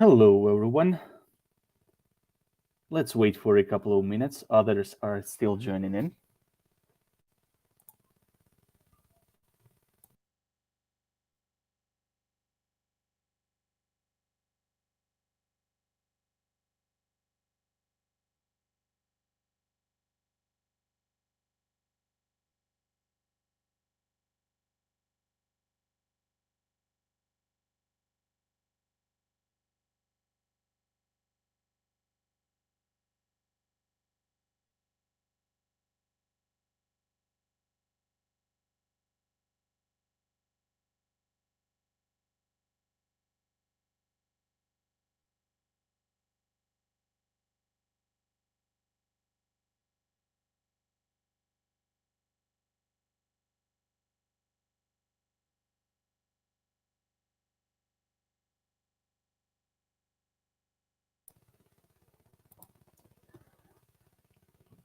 Hello, everyone. Let's wait for a couple of minutes. Others are still joining in.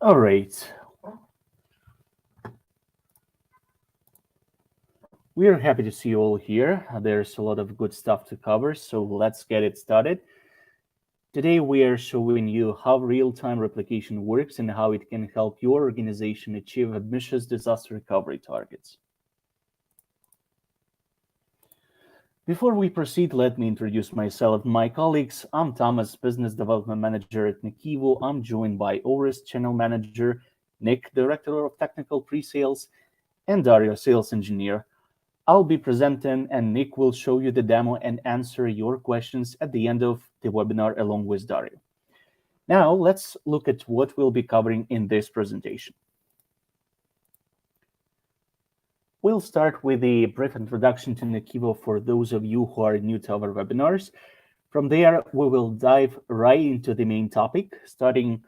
All right. We are happy to see you all here. There's a lot of good stuff to cover, so let's get it started. Today, we are showing you how real-time replication works and how it can help your organization achieve ambitious disaster recovery targets. Before we proceed, let me introduce myself and my colleagues. I'm Thomas, Business Development Manager at NAKIVO. I'm joined by Oris, Channel Manager, Nick, Director of Technical Pre-Sales, and Dario, Sales Engineer. I'll be presenting, and Nick will show you the demo and answer your questions at the end of the webinar along with Dario. Now, let's look at what we'll be covering in this presentation. We'll start with a brief introduction to NAKIVO for those of you who are new to our webinars. From there, we will dive right into the main topic, starting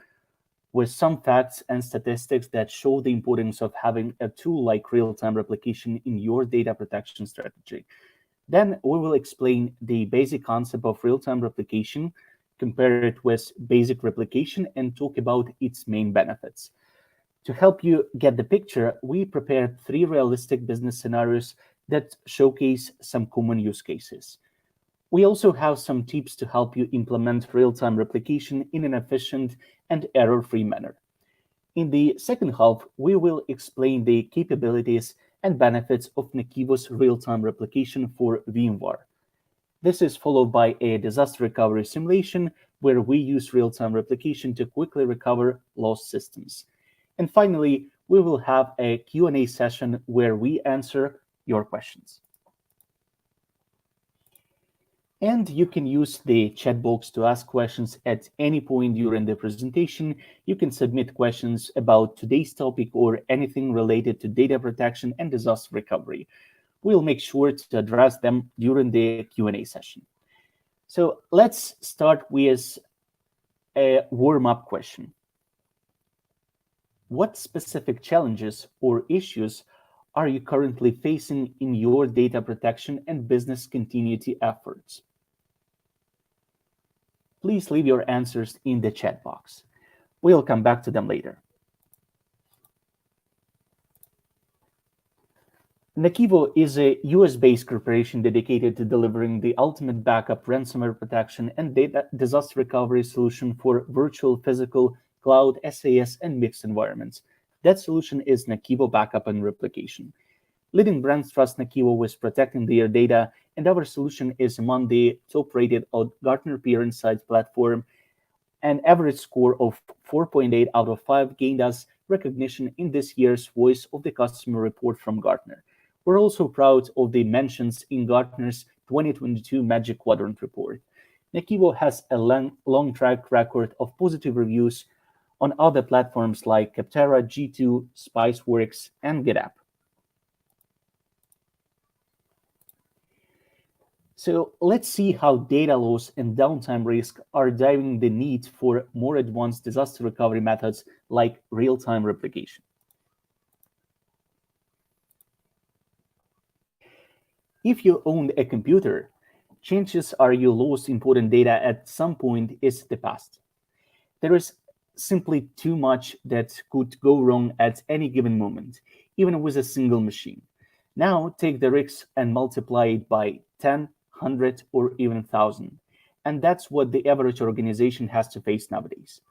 with some facts and statistics that show the importance of having a tool like real-time replication in your data protection strategy. Then we will explain the basic concept of real-time replication, compare it with basic replication, and talk about its main benefits. To help you get the picture, we prepared 3 realistic business scenarios that showcase some common use cases. We also have some tips to help you implement real-time replication in an efficient and error-free manner. In the second half, we will explain the capabilities and benefits of NAKIVO's real-time replication for VMware. This is followed by a disaster recovery simulation where we use real-time replication to quickly recover lost systems. And finally, we will have a Q&A session where we answer your questions. And you can use the chat box to ask questions at any point during the presentation. You can submit questions about today's topic or anything related to data protection and disaster recovery. We'll make sure to address them during the Q&A session. So let's start with a warm-up question. What specific challenges or issues are you currently facing in your data protection and business continuity efforts? Please leave your answers in the chat box. We'll come back to them later. NAKIVO is a US-based corporation dedicated to delivering the ultimate backup, ransomware protection, and data disaster recovery solution for virtual, physical, cloud, SaaS, and mixed environments. That solution is NAKIVO Backup and Replication. Leading brands trust NAKIVO with protecting their data, and our solution is among the top-rated on Gartner Peer Insights platform. An average score of 4.8 out of 5 gained us recognition in this year's Voice of the Customer report from Gartner. We're also proud of the mentions in Gartner's 2022 Magic Quadrant report. NAKIVO has a long track record of positive reviews on other platforms like Capterra, G2, Spiceworks, and GitApp. So let's see how data loss and downtime risk are driving the need for more advanced disaster recovery methods like real-time replication. If you own a computer, chances are you lost important data at some point is the past. There is simply too much that could go wrong at any given moment, even with a single machine. Now take the risk and multiply it by 10, 100, or even 1,000. and that's what the average organization has to face nowadays.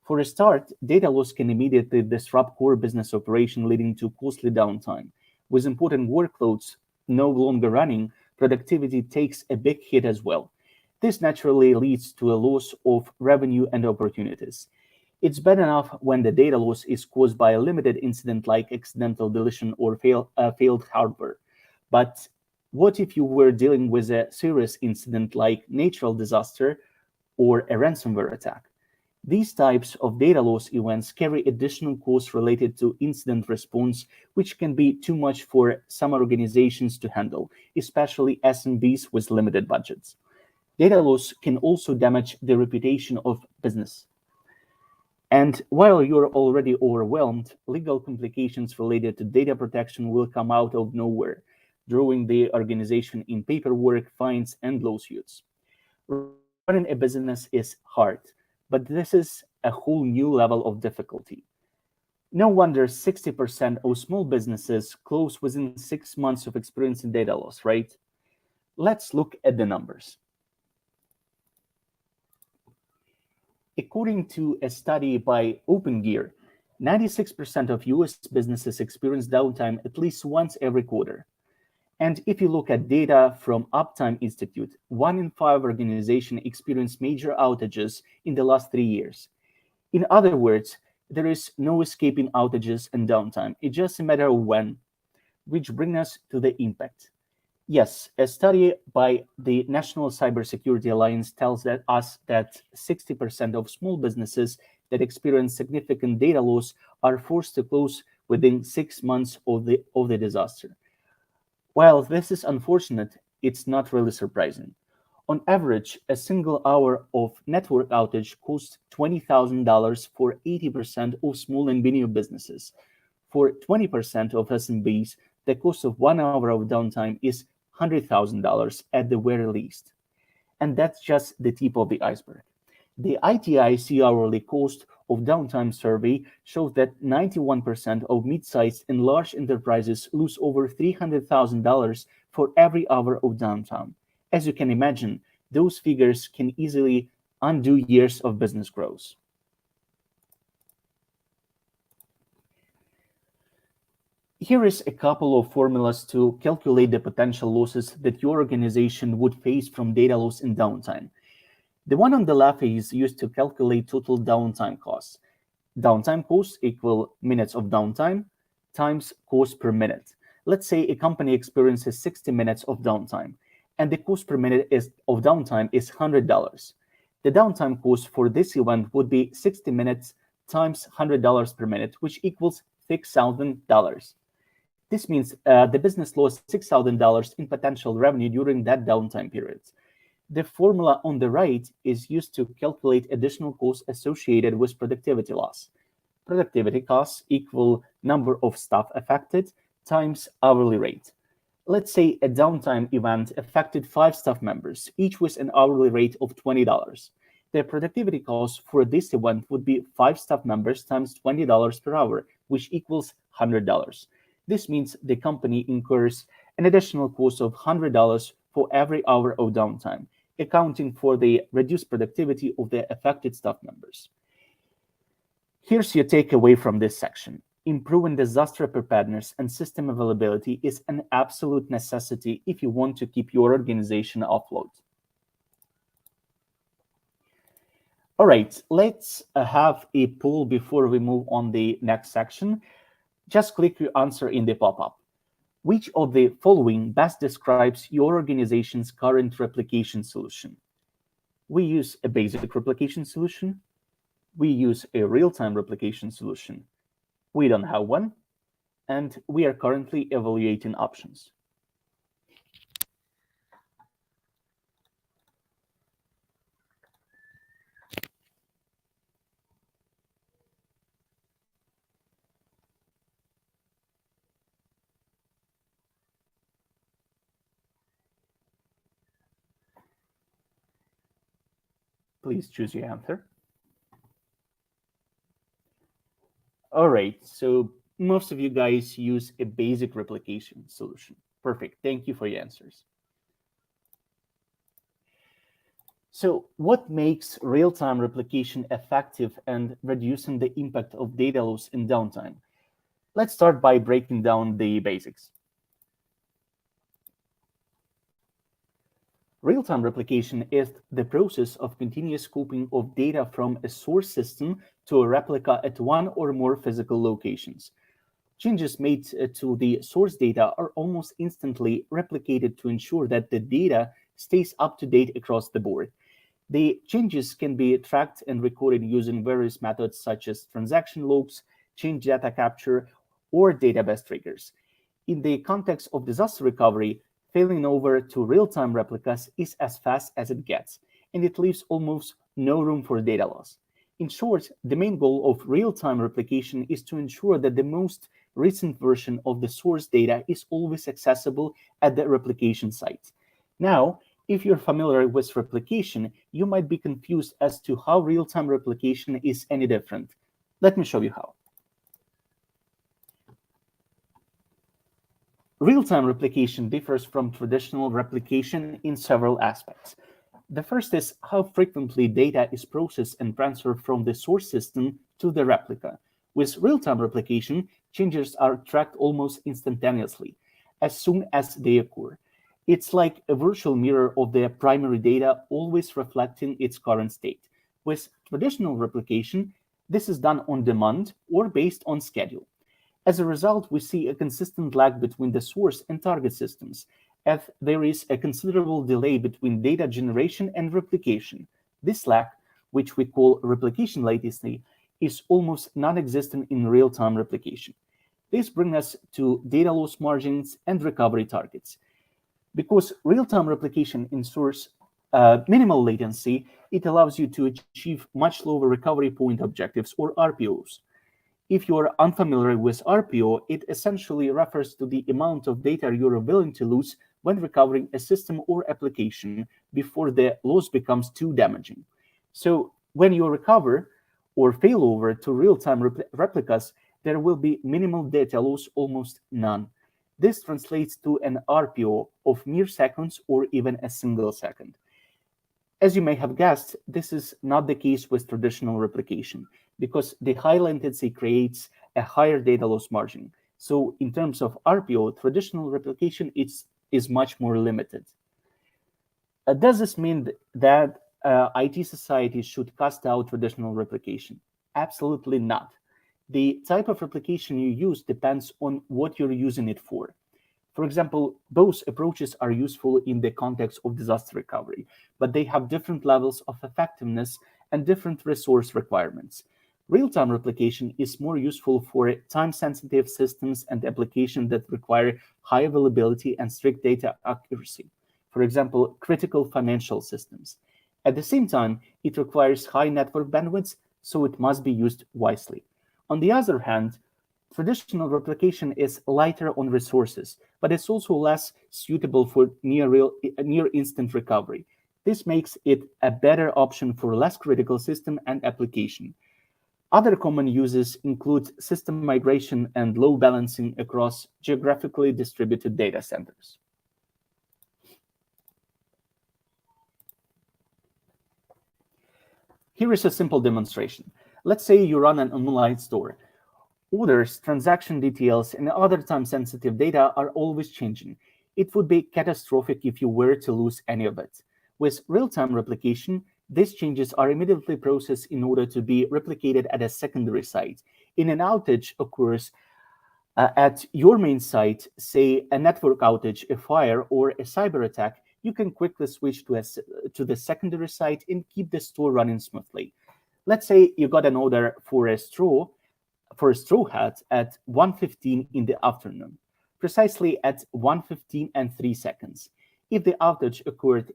For a start, data loss can immediately disrupt core business operation, leading to costly downtime. With important workloads no longer running, productivity takes a big hit as well. This naturally leads to a loss of revenue and opportunities. It's bad enough when the data loss is caused by a limited incident like accidental deletion or failed hardware. But what if you were dealing with a serious incident like natural disaster or a ransomware attack? These types of data loss events carry additional costs related to incident response, which can be too much for some organizations to handle, especially SMBs with limited budgets. Data loss can also damage the reputation of business. And while you're already overwhelmed, legal complications related to data protection will come out of nowhere, drawing the organization in paperwork, fines, and lawsuits. Running a business is hard, but this is a whole new level of difficulty. No wonder 60% of small businesses close within 6 months of experiencing data loss, right? Let's look at the numbers. According to a study by OpenGear, 96% of US businesses experience downtime at least once every quarter. And if you look at data from Uptime Institute, 1 in 5 organizations experienced major outages in the last 3 years. In other words, there is no escaping outages and downtime. It's just a matter of when, which brings us to the impact. Yes, a study by the National Cybersecurity Alliance tells us that 60% of small businesses that experience significant data loss are forced to close within 6 months of the disaster. While this is unfortunate, it's not really surprising. On average, a single hour of network outage costs $20,000 for 80% of small and medium businesses. For 20% of SMBs, the cost of 1 hour of downtime is $100,000 at the very least. And that's just the tip of the iceberg. The ITIC hourly cost of downtime survey shows that 91% of mid-sized and large enterprises lose over $300,000 for every hour of downtime. As you can imagine, those figures can easily undo years of business growth. Here is a couple of formulas to calculate the potential losses that your organization would face from data loss and downtime. The one on the left is used to calculate total downtime costs. Downtime costs equal minutes of downtime times cost per minute. Let's say a company experiences 60 minutes of downtime, and the cost per minute of downtime is $100. The downtime cost for this event would be 60 minutes times $100 per minute, which equals $6,000. This means the business lost $6,000 in potential revenue during that downtime period. The formula on the right is used to calculate additional costs associated with productivity loss. Productivity costs equal number of staff affected times hourly rate. Let's say a downtime event affected 5 staff members, each with an hourly rate of $20. The productivity cost for this event would be 5 staff members times $20 per hour, which equals $100. This means the company incurs an additional cost of $100 for every hour of downtime, accounting for the reduced productivity of the affected staff members. Here's your takeaway from this section. Improving disaster preparedness and system availability is an absolute necessity if you want to keep your organization afloat. All right, let's have a poll before we move on the next section. Just click your answer in the pop-up. Which of the following best describes your organization's current replication solution? We use a basic replication solution. We use a real-time replication solution. We don't have one. And we are currently evaluating options. Please choose your answer. All right, so most of you guys use a basic replication solution. Perfect, thank you for your answers. So what makes real-time replication effective and reducing the impact of data loss in downtime? Let's start by breaking down the basics. Real-time replication is the process of continuous copying of data from a source system to a replica at one or more physical locations. Changes made to the source data are almost instantly replicated to ensure that the data stays up to date across the board. The changes can be tracked and recorded using various methods such as transaction logs, change data capture, or database triggers. In the context of disaster recovery, failing over to real-time replicas is as fast as it gets, and it leaves almost no room for data loss. In short, the main goal of real-time replication is to ensure that the most recent version of the source data is always accessible at the replication site. Now, if you're familiar with replication, you might be confused as to how real-time replication is any different. Let me show you how. Real-time replication differs from traditional replication in several aspects. The first is how frequently data is processed and transferred from the source system to the replica. With real-time replication, changes are tracked almost instantaneously, as soon as they occur. It's like a virtual mirror of the primary data, always reflecting its current state. With traditional replication, this is done on demand or based on schedule. As a result, we see a consistent lag between the source and target systems, as there is a considerable delay between data generation and replication. This lag, which we call replication latency, is almost non-existent in real-time replication. This brings us to data loss margins and recovery targets. Because real-time replication ensures minimal latency, it allows you to achieve much lower recovery point objectives, or RPOs. If you are unfamiliar with RPO, it essentially refers to the amount of data you're willing to lose when recovering a system or application before the loss becomes too damaging. So when you recover or fail over to real-time replicas, there will be minimal data loss, almost none. This translates to an RPO of mere seconds or even a single second. As you may have guessed, this is not the case with traditional replication because the high latency creates a higher data loss margin. So in terms of RPO, traditional replication is much more limited. Does this mean that IT societies should cast out traditional replication? Absolutely not. The type of replication you use depends on what you're using it for. For example, both approaches are useful in the context of disaster recovery, but they have different levels of effectiveness and different resource requirements. Real-time replication is more useful for time-sensitive systems and applications that require high availability and strict data accuracy. For example, critical financial systems. At the same time, it requires high network bandwidth, so it must be used wisely. On the other hand, traditional replication is lighter on resources, but it's also less suitable for near instant recovery. This makes it a better option for less critical system and application. Other common uses include system migration and load balancing across geographically distributed data centers. Here is a simple demonstration. Let's say you run an online store. Orders, transaction details, and other time-sensitive data are always changing. It would be catastrophic if you were to lose any of it. With real-time replication, these changes are immediately processed in order to be replicated at a secondary site. In an outage occurs at your main site, say a network outage, a fire, or a cyber attack, you can quickly switch to the secondary site and keep the store running smoothly. Let's say you got an order for a straw hat at 1:15 in the afternoon, precisely at 1:15 and 3 seconds. If the outage occurred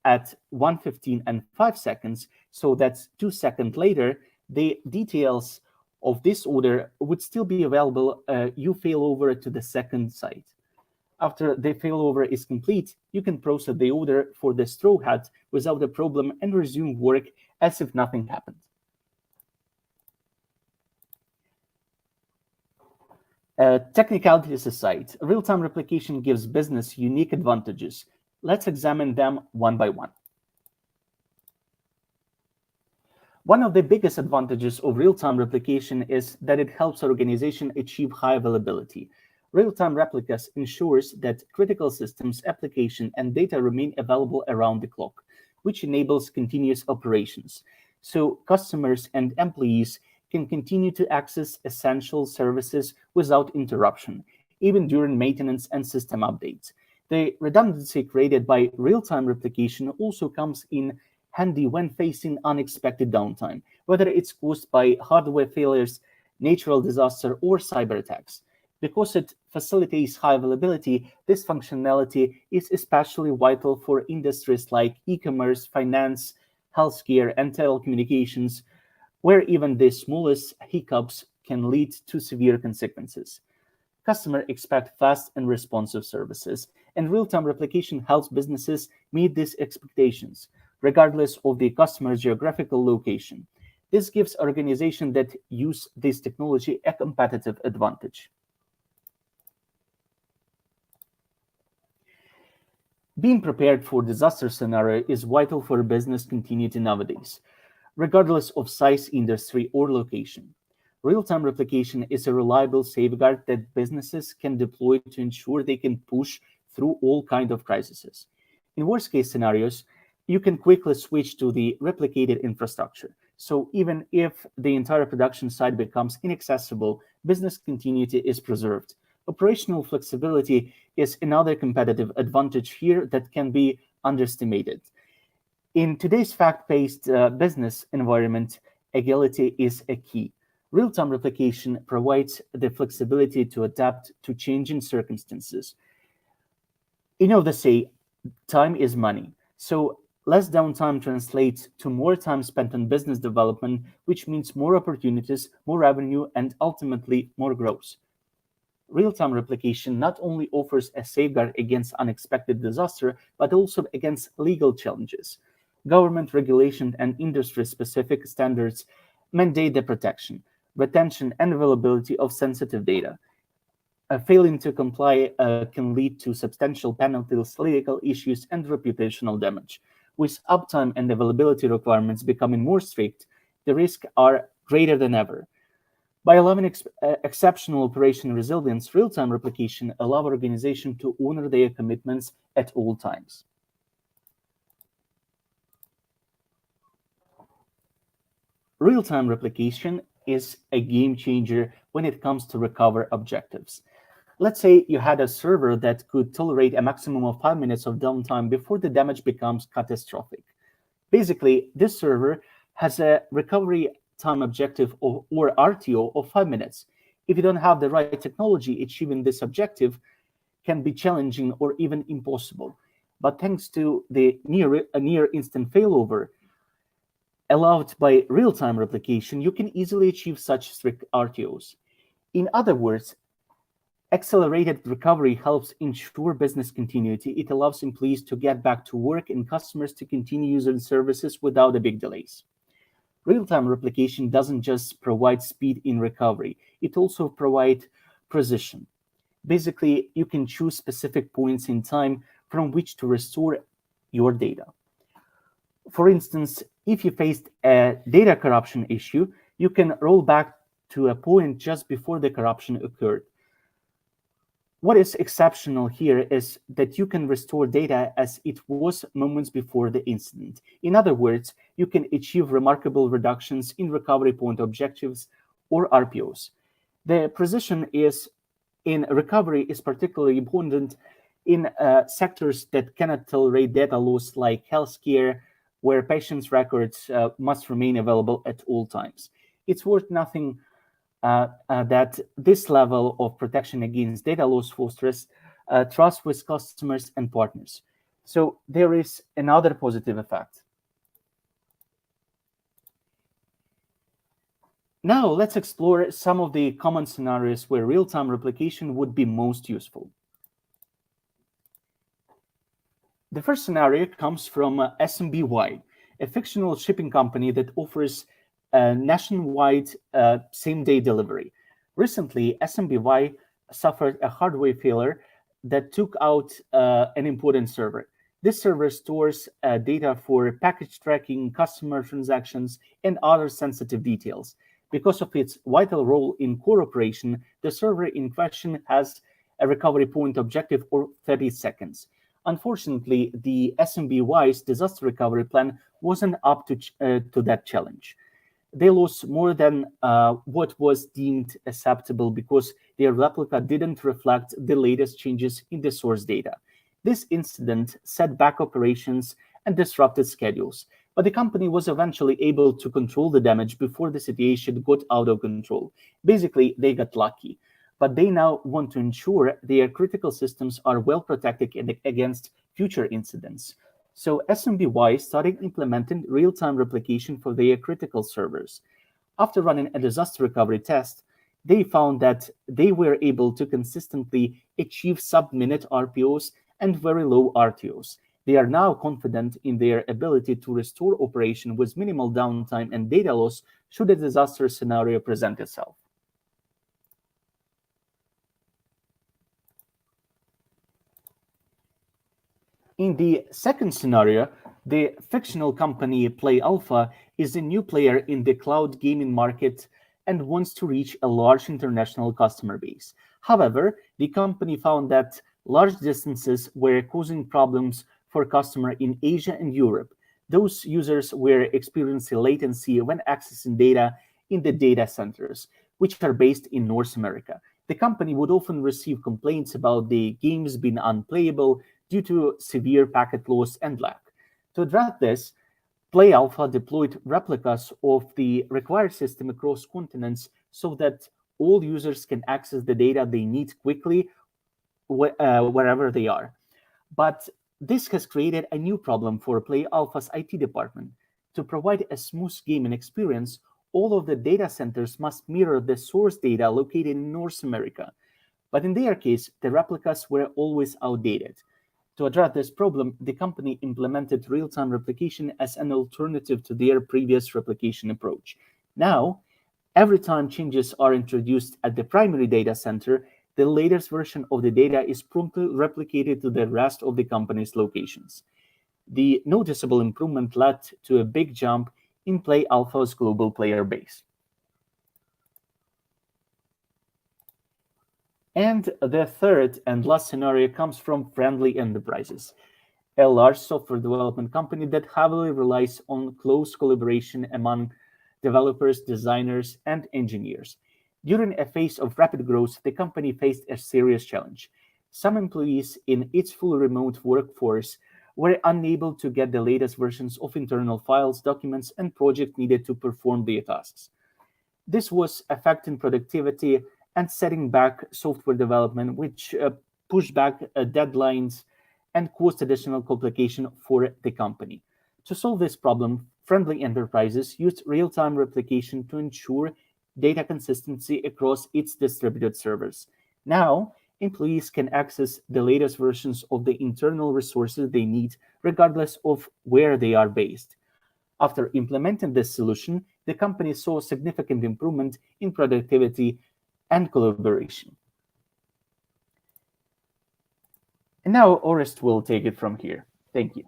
at 1:15 and 5 seconds, so that's 2 seconds later, the details of this order would still be available. You fail over to the second site. After the failover is complete, you can process the order for the straw hat without a problem and resume work as if nothing happened. Technicalities aside, real-time replication gives business unique advantages. Let's examine them one by one. One of the biggest advantages of real-time replication is that it helps organizations achieve high availability. Real-time replicas ensures that critical systems, application, and data remain available around the clock, which enables continuous operations. So customers and employees can continue to access essential services without interruption, even during maintenance and system updates. The redundancy created by real-time replication also comes in handy when facing unexpected downtime, whether it's caused by hardware failures, natural disaster, or cyber attacks. Because it facilitates high availability, this functionality is especially vital for industries like e-commerce, finance, healthcare, and telecommunications, where even the smallest hiccups can lead to severe consequences. Customers expect fast and responsive services, and real-time replication helps businesses meet these expectations, regardless of the customer's geographical location. This gives organizations that use this technology a competitive advantage. Being prepared for disaster scenario is vital for business continuity nowadays, regardless of size, industry, or location. Real-time replication is a reliable safeguard that businesses can deploy to ensure they can push through all kinds of crises. In worst-case scenarios, you can quickly switch to the replicated infrastructure. So even if the entire production site becomes inaccessible, business continuity is preserved. Operational flexibility is another competitive advantage here that can be underestimated. In today's fact-based business environment, agility is a key. Real-time replication provides the flexibility to adapt to changing circumstances. You know, they say time is money. So less downtime translates to more time spent on business development, which means more opportunities, more revenue, and ultimately more growth. Real-time replication not only offers a safeguard against unexpected disaster, but also against legal challenges. Government regulation and industry-specific standards mandate the protection, retention, and availability of sensitive data. Failing to comply can lead to substantial penalties, legal issues, and reputational damage. With uptime and availability requirements becoming more strict, the risks are greater than ever. By allowing exceptional operation resilience, real-time replication allows organizations to honor their commitments at all times. Real-time replication is a game changer when it comes to recover objectives. Let's say you had a server that could tolerate a maximum of 5 minutes of downtime before the damage becomes catastrophic. Basically, this server has a recovery time objective or RTO of 5 minutes. If you don't have the right technology, achieving this objective can be challenging or even impossible. But thanks to the near instant failover allowed by real-time replication, you can easily achieve such strict RTOs. In other words, accelerated recovery helps ensure business continuity. It allows employees to get back to work and customers to continue using services without the big delays. Real-time replication doesn't just provide speed in recovery, it also provides precision. Basically, you can choose specific points in time from which to restore your data. For instance, if you faced a data corruption issue, you can roll back to a point just before the corruption occurred. What is exceptional here is that you can restore data as it was moments before the incident. In other words, you can achieve remarkable reductions in recovery point objectives or RPOs. The precision in recovery is particularly important in sectors that cannot tolerate data loss like healthcare, where patients' records must remain available at all times. It's worth nothing that this level of protection against data loss fosters trust with customers and partners. So there is another positive effect. Now let's explore some of the common scenarios where real-time replication would be most useful. The first scenario comes from SMBY, a fictional shipping company that offers nationwide same-day delivery. Recently, SMBY suffered a hardware failure that took out an important server. This server stores data for package tracking, customer transactions, and other sensitive details. Because of its vital role in core operation, the server in question has a recovery point objective of 30 seconds. Unfortunately, the SMB-wise disaster recovery plan wasn't up to that challenge. They lost more than what was deemed acceptable because their replica didn't reflect the latest changes in the source data. This incident set back operations and disrupted schedules, but the company was eventually able to control the damage before the situation got out of control. Basically, they got lucky, but they now want to ensure their critical systems are well protected against future incidents. So SMBY started implementing real-time replication for their critical servers. After running a disaster recovery test, they found that they were able to consistently achieve sub-minute RPOs and very low RTOs. They are now confident in their ability to restore operation with minimal downtime and data loss should a disaster scenario present itself. In the second scenario, the fictional company Play Alpha is a new player in the cloud gaming market and wants to reach a large international customer base. However, the company found that large distances were causing problems for customers in Asia and Europe. Those users were experiencing latency when accessing data in the data centers, which are based in North America. The company would often receive complaints about the games being unplayable due to severe packet loss and lag. To address this, Play Alpha deployed replicas of the required system across continents so that all users can access the data they need quickly wherever they are. But this has created a new problem for Play Alpha's IT department. To provide a smooth gaming experience, all of the data centers must mirror the source data located in North America. But in their case, the replicas were always outdated. To address this problem, the company implemented real-time replication as an alternative to their previous replication approach. Now, every time changes are introduced at the primary data center, the latest version of the data is promptly replicated to the rest of the company's locations. The noticeable improvement led to a big jump in Play Alpha's global player base. And the third and last scenario comes from Friendly Enterprises, a large software development company that heavily relies on close collaboration among developers, designers, and engineers. During a phase of rapid growth, the company faced a serious challenge. Some employees in its fully remote workforce were unable to get the latest versions of internal files, documents, and projects needed to perform their tasks. This was affecting productivity and setting back software development, which pushed back deadlines and caused additional complication for the company. To solve this problem, Friendly Enterprises used real-time replication to ensure data consistency across its distributed servers. Now, employees can access the latest versions of the internal resources they need, regardless of where they are based. After implementing this solution, the company saw significant improvement in productivity and collaboration. And now Orest will take it from here. Thank you.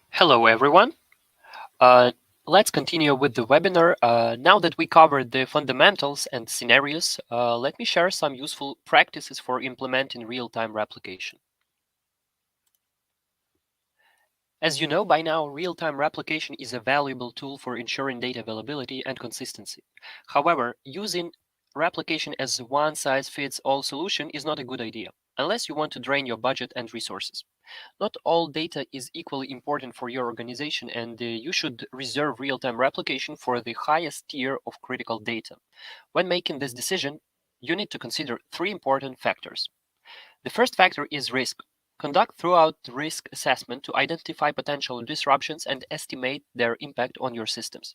Hello, everyone. Let's continue with the webinar. Now that we covered the fundamentals and scenarios, let me share some useful practices for implementing real-time replication. As you know by now, real-time replication is a valuable tool for ensuring data availability and consistency. However, using replication as a one-size-fits-all solution is not a good idea, unless you want to drain your budget and resources. Not all data is equally important for your organization, and you should reserve real-time replication for the highest tier of critical data. When making this decision, you need to consider three important factors. The first factor is risk. Conduct thorough risk assessment to identify potential disruptions and estimate their impact on your systems.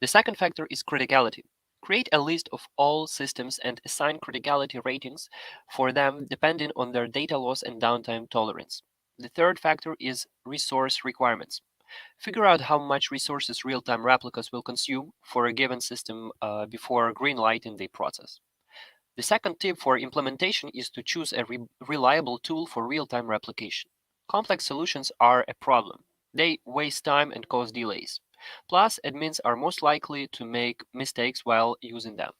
The second factor is criticality. Create a list of all systems and assign criticality ratings for them depending on their data loss and downtime tolerance. The third factor is resource requirements. Figure out how much resources real-time replicas will consume for a given system before greenlighting the process. The second tip for implementation is to choose a reliable tool for real-time replication. Complex solutions are a problem. They waste time and cause delays. Plus, admins are most likely to make mistakes while using them.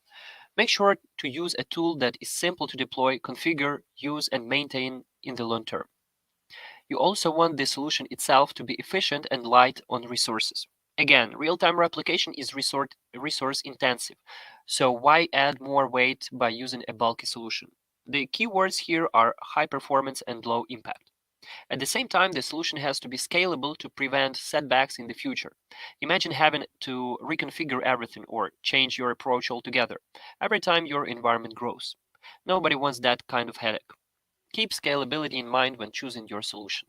Make sure to use a tool that is simple to deploy, configure, use, and maintain in the long term. You also want the solution itself to be efficient and light on resources. Again, real-time replication is resource intensive, so why add more weight by using a bulky solution? The keywords here are high performance and low impact. At the same time, the solution has to be scalable to prevent setbacks in the future. Imagine having to reconfigure everything or change your approach altogether every time your environment grows. Nobody wants that kind of headache. Keep scalability in mind when choosing your solution.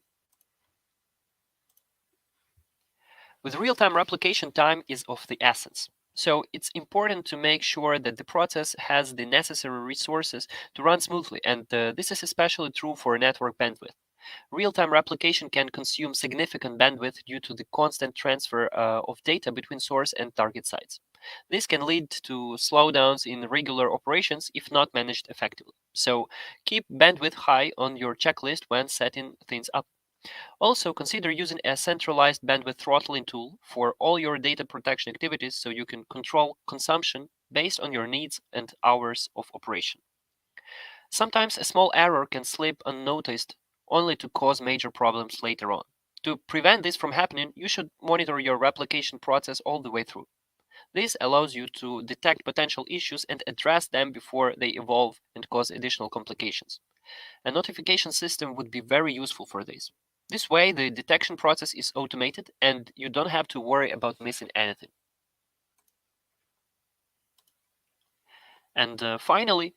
With real-time replication, time is of the essence. So it's important to make sure that the process has the necessary resources to run smoothly, and this is especially true for network bandwidth. Real-time replication can consume significant bandwidth due to the constant transfer of data between source and target sites. This can lead to slowdowns in regular operations if not managed effectively. So keep bandwidth high on your checklist when setting things up. Also, consider using a centralized bandwidth throttling tool for all your data protection activities so you can control consumption based on your needs and hours of operation. Sometimes a small error can slip unnoticed, only to cause major problems later on. To prevent this from happening, you should monitor your replication process all the way through. This allows you to detect potential issues and address them before they evolve and cause additional complications. A notification system would be very useful for this. This way, the detection process is automated and you don't have to worry about missing anything. And finally,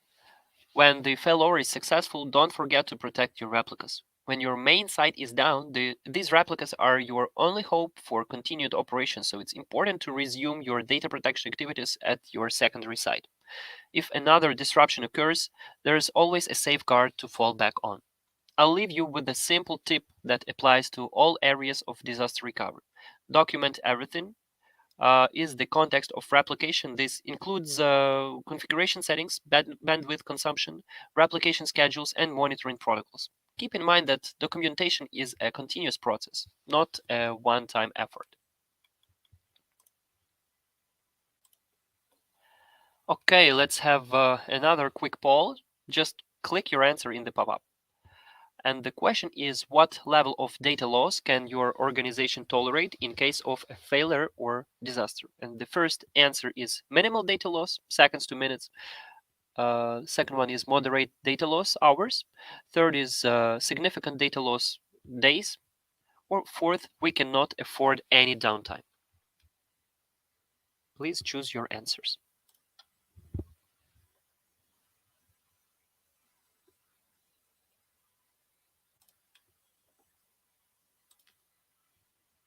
when the failover is successful, don't forget to protect your replicas. When your main site is down, these replicas are your only hope for continued operation, so it's important to resume your data protection activities at your secondary site. If another disruption occurs, there is always a safeguard to fall back on. I'll leave you with a simple tip that applies to all areas of disaster recovery. Document everything. Is the context of replication. This includes configuration settings, bandwidth consumption, replication schedules, and monitoring protocols. Keep in mind that documentation is a continuous process, not a one-time effort. Okay, let's have another quick poll. Just click your answer in the pop-up. And the question is, what level of data loss can your organization tolerate in case of a failure or disaster? And the first answer is minimal data loss, seconds to minutes. Second one is moderate data loss, hours. Third is significant data loss, days. Or fourth, we cannot afford any downtime. Please choose your answers.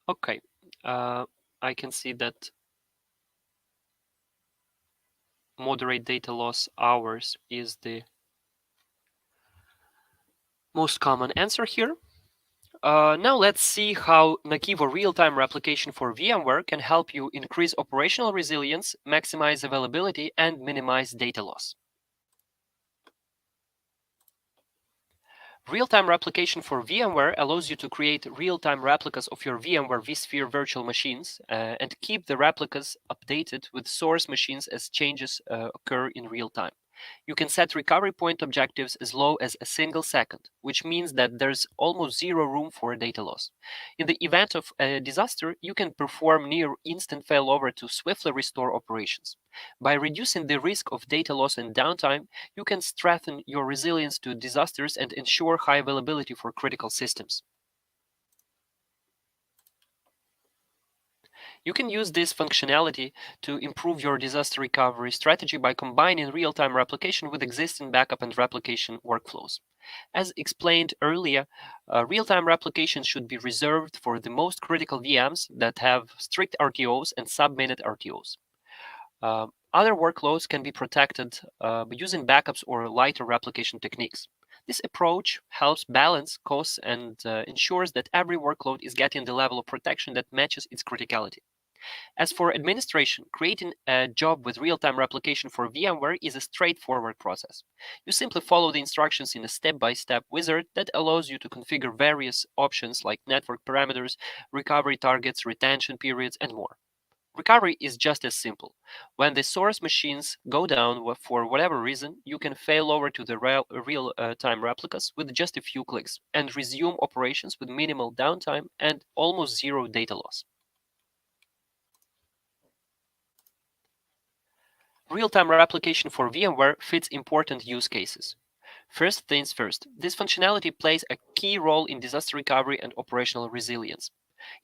Okay, I can see that moderate data loss hours is the most common answer here. Now let's see how NAKIVO real-time replication for VMware can help you increase operational resilience, maximize availability, and minimize data loss. Real-time replication for VMware allows you to create real-time replicas of your VMware vSphere virtual machines and keep the replicas updated with source machines as changes occur in real time. You can set recovery point objectives as low as a single second, which means that there's almost zero room for data loss. In the event of a disaster, you can perform near instant failover to swiftly restore operations. By reducing the risk of data loss and downtime, you can strengthen your resilience to disasters and ensure high availability for critical systems. You can use this functionality to improve your disaster recovery strategy by combining real-time replication with existing backup and replication workflows. As explained earlier, real-time replication should be reserved for the most critical VMs that have strict RTOs and sub-minute RTOs. Other workloads can be protected by using backups or lighter replication techniques. This approach helps balance costs and ensures that every workload is getting the level of protection that matches its criticality. As for administration, creating a job with real-time replication for VMware is a straightforward process. You simply follow the instructions in a step-by-step wizard that allows you to configure various options like network parameters, recovery targets, retention periods, and more. Recovery is just as simple. When the source machines go down for whatever reason, you can fail over to the real-time replicas with just a few clicks and resume operations with minimal downtime and almost zero data loss. Real-time replication for VMware fits important use cases. First things first, this functionality plays a key role in disaster recovery and operational resilience.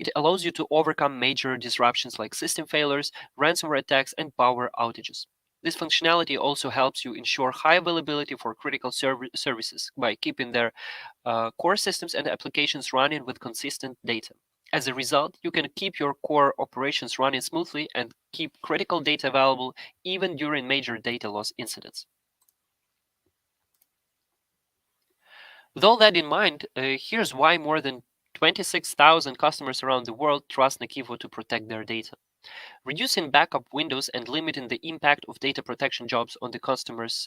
It allows you to overcome major disruptions like system failures, ransomware attacks, and power outages. This functionality also helps you ensure high availability for critical services by keeping their core systems and applications running with consistent data. As a result, you can keep your core operations running smoothly and keep critical data available even during major data loss incidents. With all that in mind, here's why more than 26,000 customers around the world trust NAKIVO to protect their data. Reducing backup windows and limiting the impact of data protection jobs on the customer's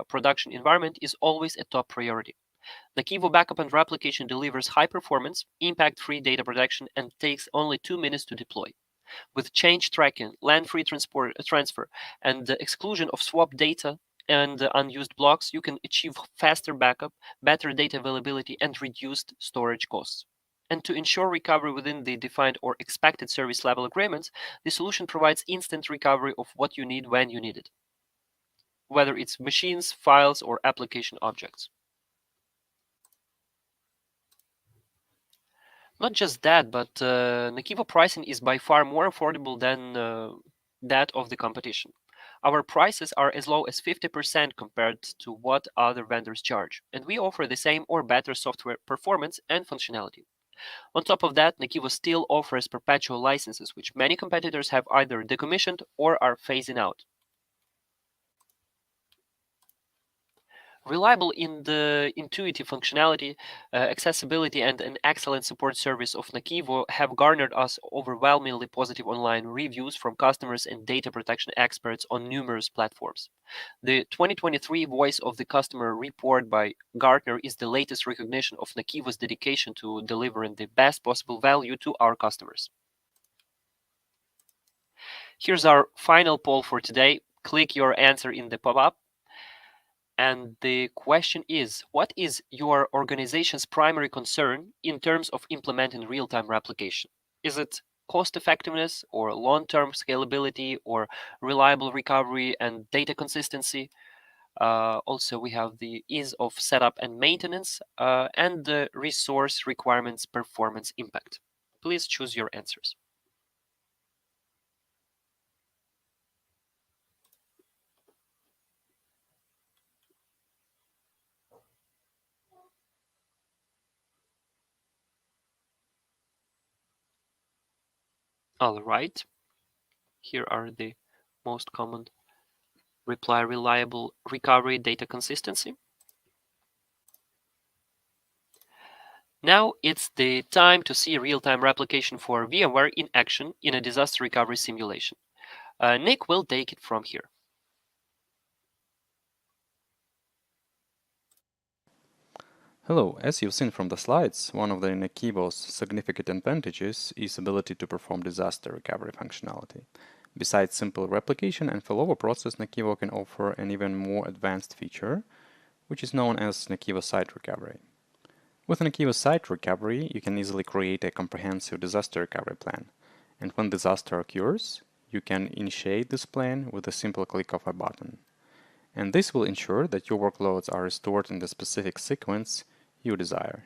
production environment is always a top priority. NAKIVO Backup and Replication delivers high performance, impact-free data protection and takes only 2 minutes to deploy. With change tracking, land-free transfer, and the exclusion of swap data and unused blocks, you can achieve faster backup, better data availability, and reduced storage costs. And to ensure recovery within the defined or expected service level agreements, the solution provides instant recovery of what you need when you need it, whether it's machines, files, or application objects. Not just that, but NAKIVO pricing is by far more affordable than that of the competition. Our prices are as low as 50% compared to what other vendors charge, and we offer the same or better software performance and functionality. On top of that, NAKIVO still offers perpetual licenses, which many competitors have either decommissioned or are phasing out. Reliable in the intuitive functionality, accessibility, and an excellent support service of NAKIVO have garnered us overwhelmingly positive online reviews from customers and data protection experts on numerous platforms. The 2023 Voice of the Customer report by Gartner is the latest recognition of NAKIVO's dedication to delivering the best possible value to our customers. Here's our final poll for today. Click your answer in the pop-up. And the question is, what is your organization's primary concern in terms of implementing real-time replication? Is it cost effectiveness or long-term scalability or reliable recovery and data consistency? Also, we have the ease of setup and maintenance and the resource requirements performance impact. Please choose your answers. All right. Here are the most common reply: reliable recovery, data consistency. Now it's the time to see real-time replication for VMware in action in a disaster recovery simulation. Nick will take it from here. Hello, as you've seen from the slides, one of the NAKIVO's significant advantages is ability to perform disaster recovery functionality. Besides simple replication and failover process, NAKIVO can offer an even more advanced feature, which is known as NAKIVO Site Recovery. With NAKIVO Site Recovery, you can easily create a comprehensive disaster recovery plan, and when disaster occurs, you can initiate this plan with a simple click of a button. And this will ensure that your workloads are restored in the specific sequence you desire.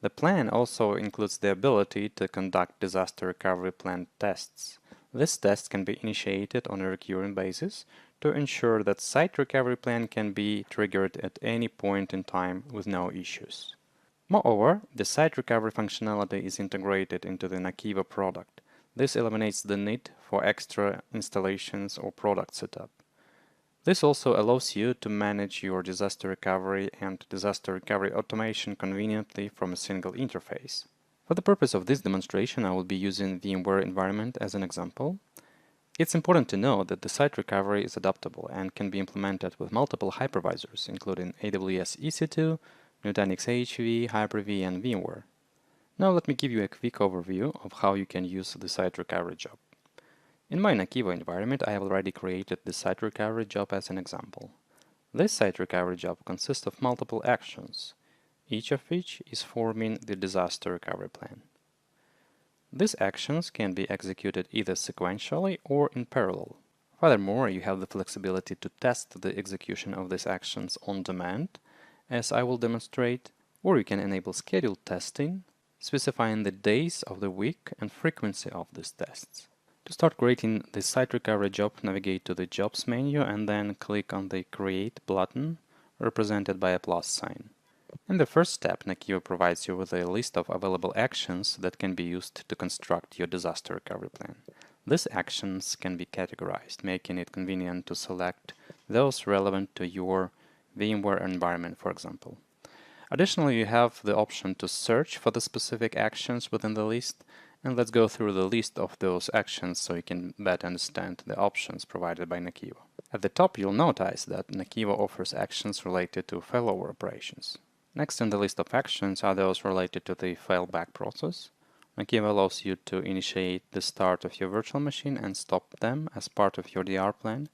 The plan also includes the ability to conduct disaster recovery plan tests. This test can be initiated on a recurring basis to ensure that site recovery plan can be triggered at any point in time with no issues. Moreover, the site recovery functionality is integrated into the NAKIVO product. This eliminates the need for extra installations or product setup. This also allows you to manage your disaster recovery and disaster recovery automation conveniently from a single interface. For the purpose of this demonstration, I will be using VMware environment as an example. It's important to know that the site recovery is adaptable and can be implemented with multiple hypervisors, including AWS EC2, Nutanix HV, Hyper-V, and VMware. Now let me give you a quick overview of how you can use the site recovery job. In my NAKIVO environment, I have already created the site recovery job as an example. This site recovery job consists of multiple actions, each of which is forming the disaster recovery plan. These actions can be executed either sequentially or in parallel. Furthermore, you have the flexibility to test the execution of these actions on demand, as I will demonstrate, or you can enable scheduled testing, specifying the days of the week and frequency of these tests. To start creating the site recovery job, navigate to the Jobs menu and then click on the Create button, represented by a plus sign. In the first step, NAKIVO provides you with a list of available actions that can be used to construct your disaster recovery plan. These actions can be categorized, making it convenient to select those relevant to your VMware environment, for example. Additionally, you have the option to search for the specific actions within the list, and let's go through the list of those actions so you can better understand the options provided by NAKIVO. At the top, you'll notice that NAKIVO offers actions related to failover operations. Next in the list of actions are those related to the failback process. NAKIVO allows you to initiate the start of your virtual machine and stop them as part of your DR plan.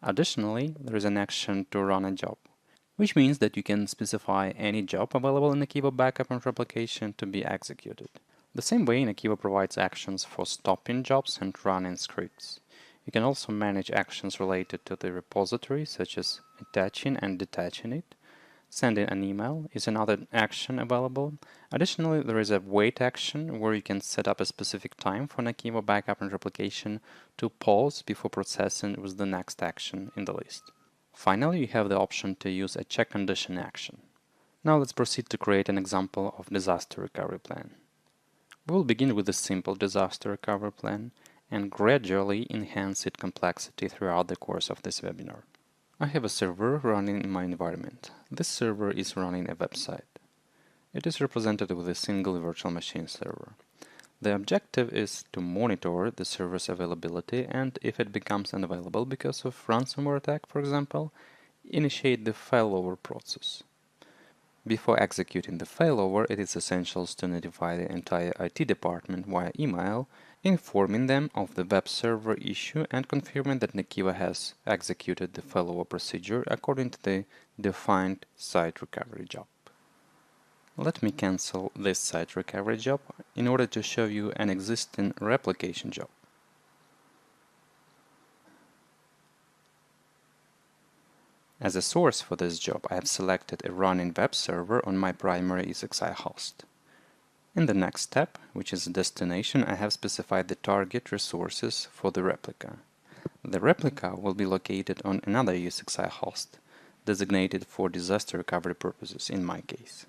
Additionally, there is an action to run a job, which means that you can specify any job available in NAKIVO backup and replication to be executed. The same way, NAKIVO provides actions for stopping jobs and running scripts. You can also manage actions related to the repository, such as attaching and detaching it. Sending an email is another action available. Additionally, there is a wait action where you can set up a specific time for NAKIVO backup and replication to pause before processing with the next action in the list. Finally, you have the option to use a check condition action. Now let's proceed to create an example of disaster recovery plan. We will begin with a simple disaster recovery plan and gradually enhance its complexity throughout the course of this webinar. I have a server running in my environment. This server is running a website. It is represented with a single virtual machine server. The objective is to monitor the server's availability, and if it becomes unavailable because of ransomware attack, for example, initiate the failover process. Before executing the failover, it is essential to notify the entire IT department via email, informing them of the web server issue and confirming that NAKIVO has executed the failover procedure according to the defined site recovery job. Let me cancel this site recovery job in order to show you an existing replication job. As a source for this job, I have selected a running web server on my primary ESXi host. In the next step, which is destination, I have specified the target resources for the replica. The replica will be located on another ESXi host, designated for disaster recovery purposes in my case.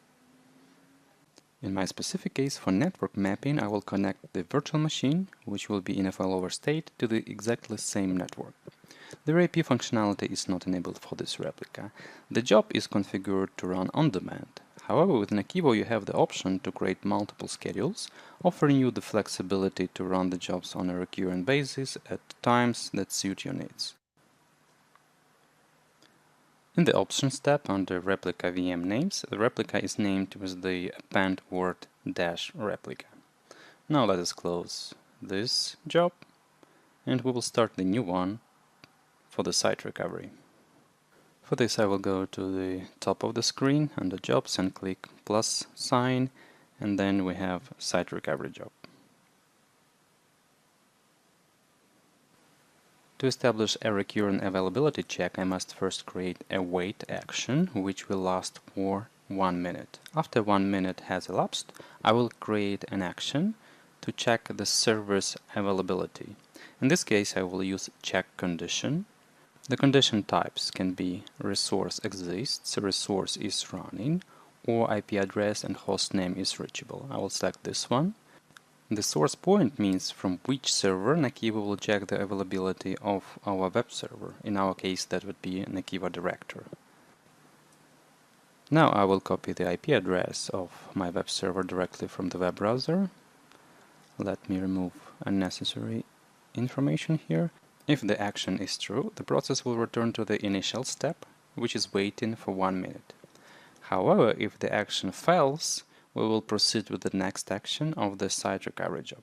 In my specific case, for network mapping, I will connect the virtual machine, which will be in a failover state, to the exactly same network. The RAP functionality is not enabled for this replica. The job is configured to run on demand. However, with NAKIVO you have the option to create multiple schedules, offering you the flexibility to run the jobs on a recurrent basis at times that suit your needs. In the Options tab under Replica VM names, the replica is named with the append word -replica. Now let us close this job, and we will start the new one for the site recovery. For this, I will go to the top of the screen under Jobs and click plus sign, and then we have site recovery job. To establish a recurrent availability check, I must first create a wait action, which will last for 1 minute. After 1 minute has elapsed, I will create an action to check the server's availability. In this case, I will use check condition. The condition types can be resource exists, resource is running, or IP address and host name is reachable. I will select this one. The source point means from which server NAKIVO will check the availability of our web server. In our case, that would be NAKIVO director. Now I will copy the IP address of my web server directly from the web browser. Let me remove unnecessary information here. If the action is true, the process will return to the initial step, which is waiting for 1 minute. However, if the action fails, we will proceed with the next action of the site recovery job.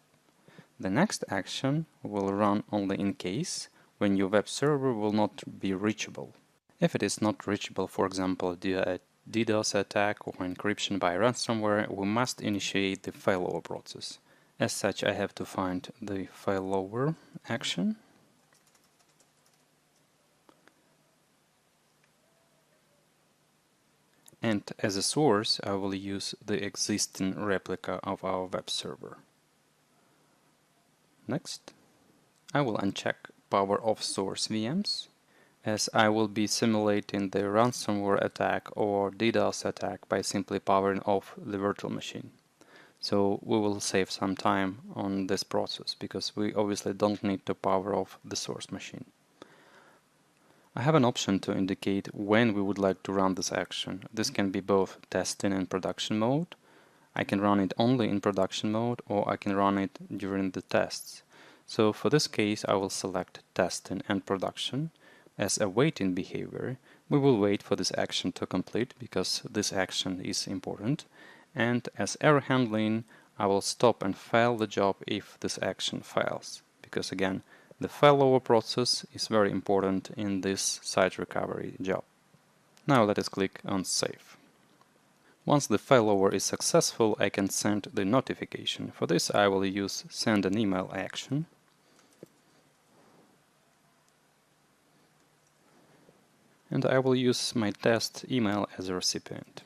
The next action will run only in case when your web server will not be reachable. If it is not reachable, for example, due to a DDoS attack or encryption by ransomware, we must initiate the failover process. As such, I have to find the failover action. And as a source, I will use the existing replica of our web server. Next, I will uncheck Power Off Source VMs, as I will be simulating the ransomware attack or DDoS attack by simply powering off the virtual machine. So we will save some time on this process, because we obviously don't need to power off the source machine. I have an option to indicate when we would like to run this action. This can be both testing and production mode. I can run it only in production mode, or I can run it during the tests. So for this case, I will select testing and production. As a waiting behavior, we will wait for this action to complete, because this action is important. And as error handling, I will stop and fail the job if this action fails, because again, the failover process is very important in this site recovery job. Now let us click on Save. Once the failover is successful, I can send the notification. For this, I will use Send an Email action. And I will use my test email as a recipient.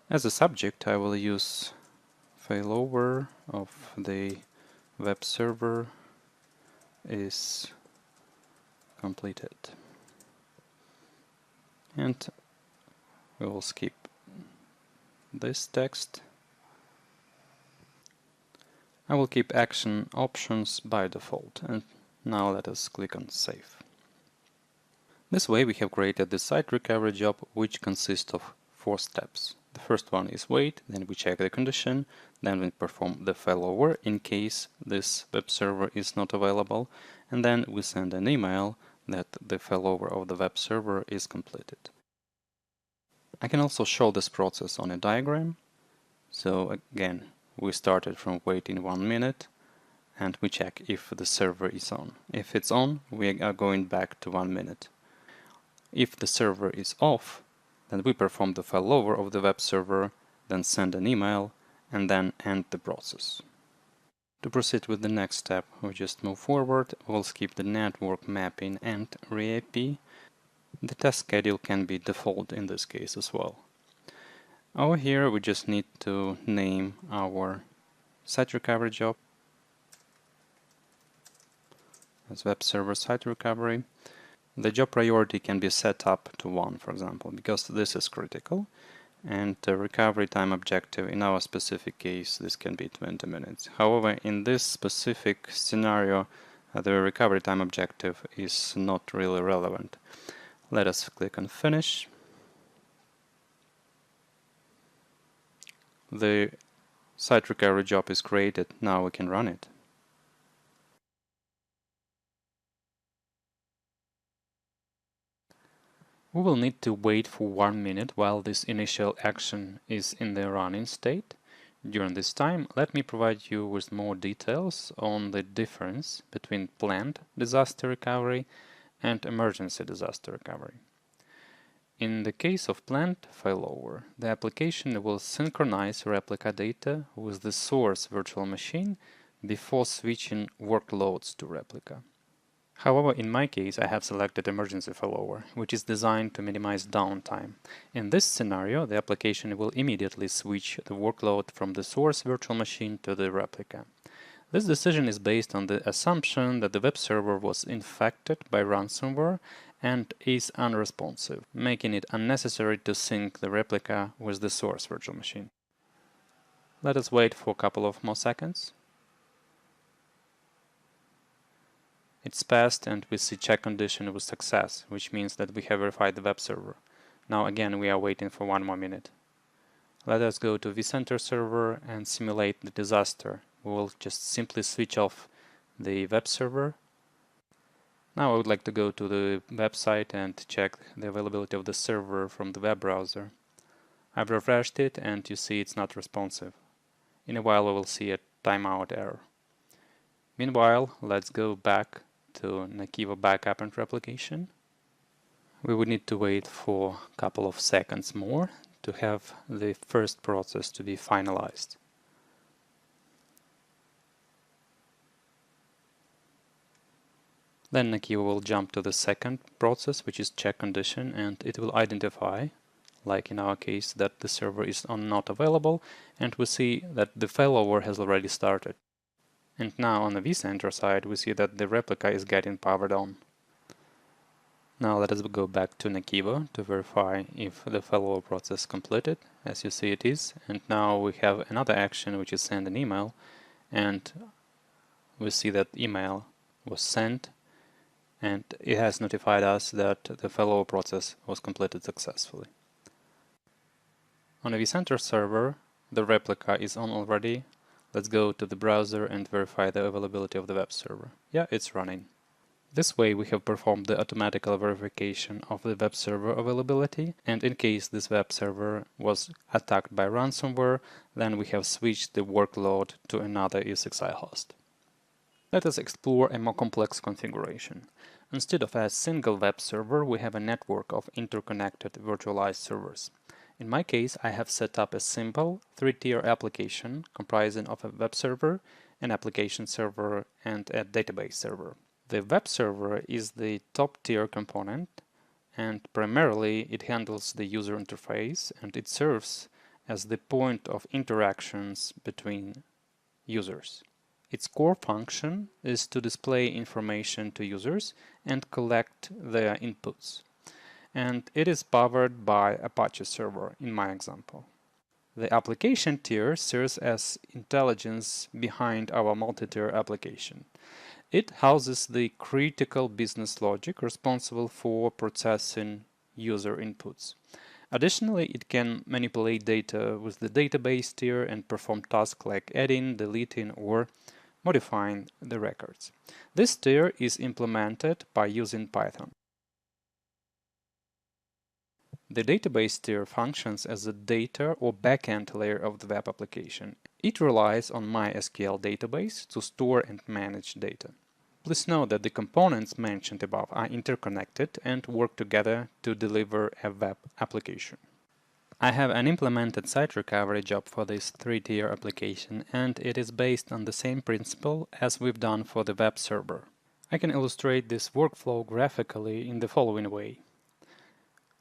As a subject, I will use failover of the web server is completed. And we will skip this text. I will keep action options by default. And now let us click on Save. This way we have created the site recovery job, which consists of 4 steps. The first one is wait, then we check the condition, then we perform the failover in case this web server is not available, and then we send an email that the failover of the web server is completed. I can also show this process on a diagram. So again, we started from waiting 1 minute, and we check if the server is on. If it's on, we are going back to 1 minute. If the server is off, then we perform the failover of the web server, then send an email, and then end the process. To proceed with the next step, we just move forward. We'll skip the network mapping and re-IP. The test schedule can be default in this case as well. Over here, we just need to name our site recovery job as web server site recovery. The job priority can be set up to 1, for example, because this is critical. And the recovery time objective, in our specific case, this can be 20 minutes. However, in this specific scenario, the recovery time objective is not really relevant. Let us click on Finish. The site recovery job is created. Now we can run it. We will need to wait for 1 minute while this initial action is in the running state. During this time, let me provide you with more details on the difference between planned disaster recovery and emergency disaster recovery. In the case of planned failover, the application will synchronize replica data with the source virtual machine before switching workloads to replica. However, in my case, I have selected emergency failover, which is designed to minimize downtime. In this scenario, the application will immediately switch the workload from the source virtual machine to the replica. This decision is based on the assumption that the web server was infected by ransomware and is unresponsive, making it unnecessary to sync the replica with the source virtual machine. Let us wait for a couple of more seconds. It's passed and we see check condition with success, which means that we have verified the web server. Now again we are waiting for 1 more minute. Let us go to vCenter server and simulate the disaster. We will just simply switch off the web server. Now I would like to go to the website and check the availability of the server from the web browser. I've refreshed it and you see it's not responsive. In a while we will see a timeout error. Meanwhile, let's go back to NAKIVO backup and replication. We would need to wait for a couple of seconds more to have the first process to be finalized. Then NAKIVO will jump to the second process, which is check condition, and it will identify, like in our case, that the server is not available, and we see that the failover has already started. And now on the vCenter side, we see that the replica is getting powered on. Now let us go back to NAKIVO to verify if the failover process completed. As you see it is. And now we have another action, which is send an email. And we see that email was sent. And it has notified us that the failover process was completed successfully. On the vCenter server, the replica is on already. Let's go to the browser and verify the availability of the web server. Yeah, it's running. This way we have performed the automatical verification of the web server availability, and in case this web server was attacked by ransomware, then we have switched the workload to another ESXi host. Let us explore a more complex configuration. Instead of a single web server, we have a network of interconnected virtualized servers. In my case, I have set up a simple 3-tier application comprising of a web server, an application server, and a database server. The web server is the top-tier component, and primarily it handles the user interface, and it serves as the point of interactions between users. Its core function is to display information to users and collect their inputs. And it is powered by Apache server in my example. The application tier serves as intelligence behind our multi-tier application. It houses the critical business logic responsible for processing user inputs. Additionally, it can manipulate data with the database tier and perform tasks like adding, deleting, or modifying the records. This tier is implemented by using Python. The database tier functions as a data or backend layer of the web application. It relies on MySQL database to store and manage data. Please note that the components mentioned above are interconnected and work together to deliver a web application. I have an implemented site recovery job for this 3-tier application, and it is based on the same principle as we've done for the web server. I can illustrate this workflow graphically in the following way.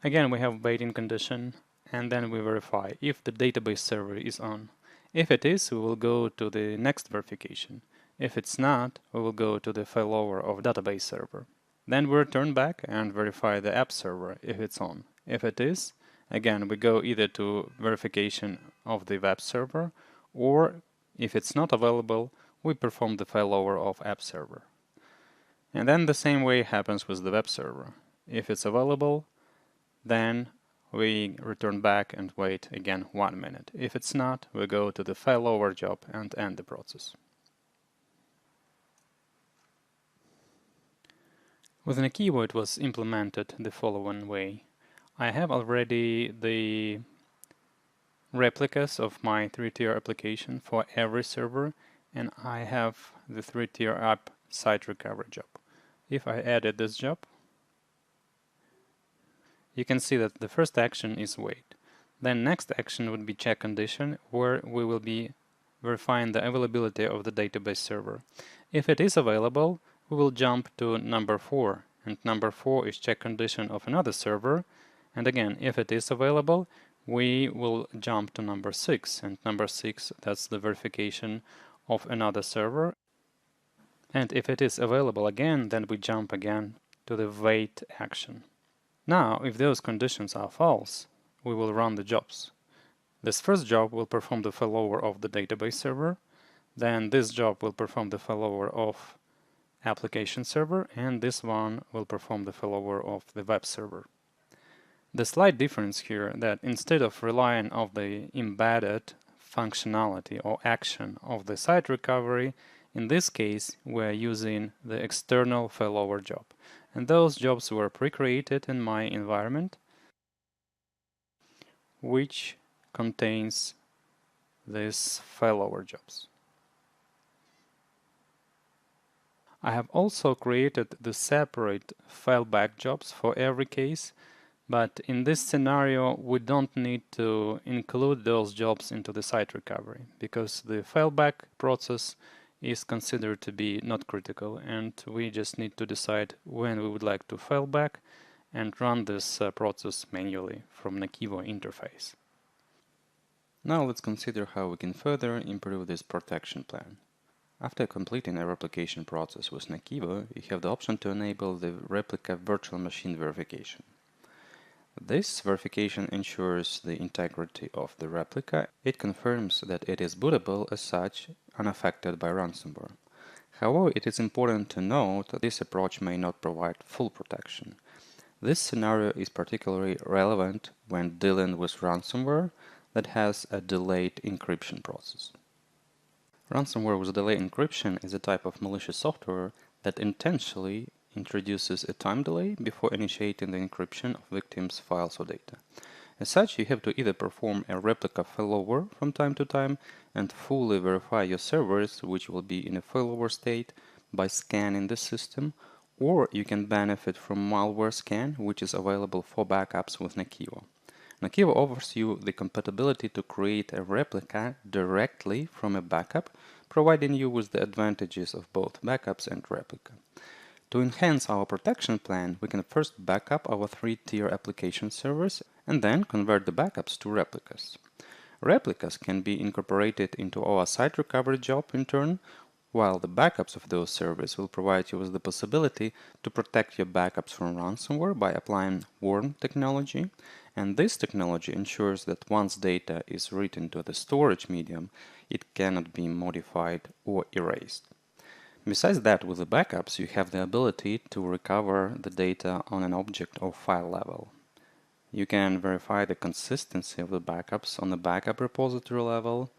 Again, we have waiting condition, and then we verify if the database server is on. If it is, we will go to the next verification. If it's not, we will go to the failover of database server. Then we return back and verify the app server if it's on. If it is, again, we go either to verification of the web server, or if it's not available, we perform the failover of app server. And then the same way happens with the web server. If it's available, then we return back and wait again 1 minute. If it's not, we go to the failover job and end the process. With NAKIVO it was implemented the following way. I have already the replicas of my 3-tier application for every server, and I have the 3-tier app site recovery job. If I added this job, you can see that the first action is wait. Then next action would be check condition, where we will be verifying the availability of the database server. If it is available, we will jump to number 4, and number 4 is check condition of another server. And again, if it is available, we will jump to number 6, and number 6, that's the verification of another server. And if it is available again, then we jump again to the wait action. Now, if those conditions are false, we will run the jobs. This first job will perform the failover of the database server, then this job will perform the failover of application server, and this one will perform the failover of the web server. The slight difference here that instead of relying on the embedded functionality or action of the site recovery, in this case we're using the external failover job. And those jobs were pre-created in my environment, which contains these failover jobs. I have also created the separate failback jobs for every case, but in this scenario we don't need to include those jobs into the site recovery because the failback process is considered to be not critical, and we just need to decide when we would like to fail back and run this process manually from NAKIVO interface. Now let's consider how we can further improve this protection plan. After completing a replication process with NAKIVO, you have the option to enable the replica virtual machine verification. This verification ensures the integrity of the replica. It confirms that it is bootable as such, unaffected by ransomware. However, it is important to note that this approach may not provide full protection. This scenario is particularly relevant when dealing with ransomware that has a delayed encryption process. Ransomware with delayed encryption is a type of malicious software that intentionally introduces a time delay before initiating the encryption of victims' files or data. As such, you have to either perform a replica failover from time to time and fully verify your servers, which will be in a failover state, by scanning the system, or you can benefit from malware scan, which is available for backups with NAKIVO. NAKIVO offers you the compatibility to create a replica directly from a backup, providing you with the advantages of both backups and replica. To enhance our protection plan, we can first back up our 3-tier application servers and then convert the backups to replicas. Replicas can be incorporated into our site recovery job in turn, while the backups of those servers will provide you with the possibility to protect your backups from ransomware by applying worm technology, and this technology ensures that once data is written to the storage medium, it cannot be modified or erased. Besides that, with the backups, you have the ability to recover the data on an object or file level. You can verify the consistency of the backups on the backup repository level.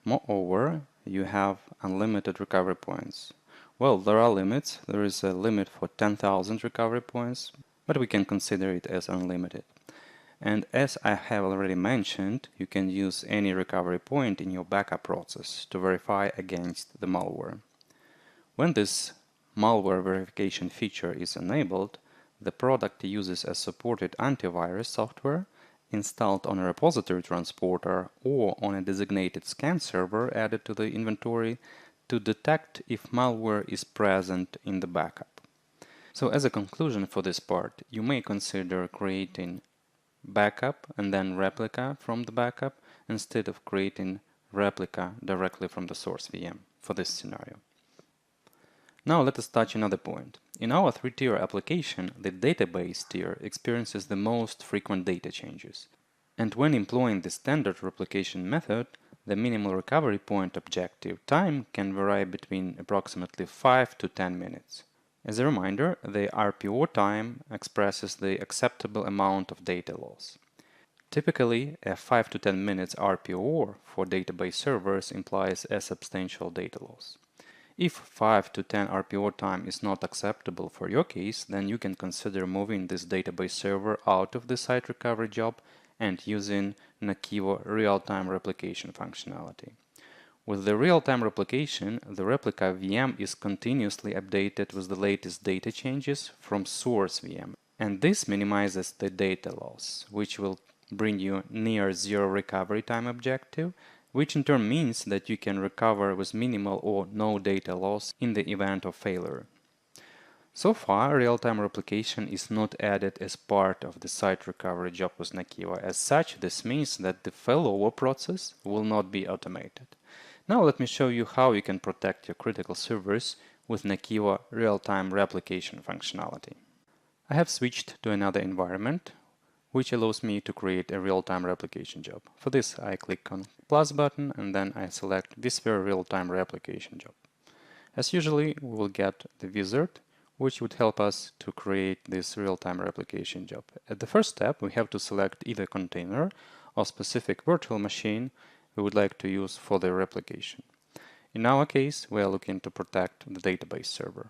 Moreover, you have unlimited recovery points. Well, there are limits. There is a limit for 10,000 recovery points, but we can consider it as unlimited. And as I have already mentioned, you can use any recovery point in your backup process to verify against the malware. When this malware verification feature is enabled, the product uses a supported antivirus software installed on a repository transporter or on a designated scan server added to the inventory to detect if malware is present in the backup. So as a conclusion for this part, you may consider creating backup and then replica from the backup instead of creating replica directly from the source VM for this scenario. Now let us touch another point. In our 3-tier application, the database tier experiences the most frequent data changes. And when employing the standard replication method, the minimal recovery point objective time can vary between approximately 5 to 10 minutes. As a reminder, the RPO time expresses the acceptable amount of data loss. Typically, a 5 to 10 minutes RPO for database servers implies a substantial data loss. If 5 to 10 RPO time is not acceptable for your case, then you can consider moving this database server out of the site recovery job and using NAKIVO real-time replication functionality. With the real-time replication, the replica VM is continuously updated with the latest data changes from source VM, and this minimizes the data loss, which will bring you near zero recovery time objective, which in turn means that you can recover with minimal or no data loss in the event of failure. So far, real-time replication is not added as part of the site recovery job with NAKIVO. As such, this means that the failover process will not be automated. Now let me show you how you can protect your critical servers with NAKIVO real-time replication functionality. I have switched to another environment, which allows me to create a real-time replication job. For this, I click on plus button and then I select vSphere real-time replication job. As usually, we will get the wizard, which would help us to create this real-time replication job. At the first step, we have to select either container or specific virtual machine we would like to use for the replication. In our case, we are looking to protect the database server.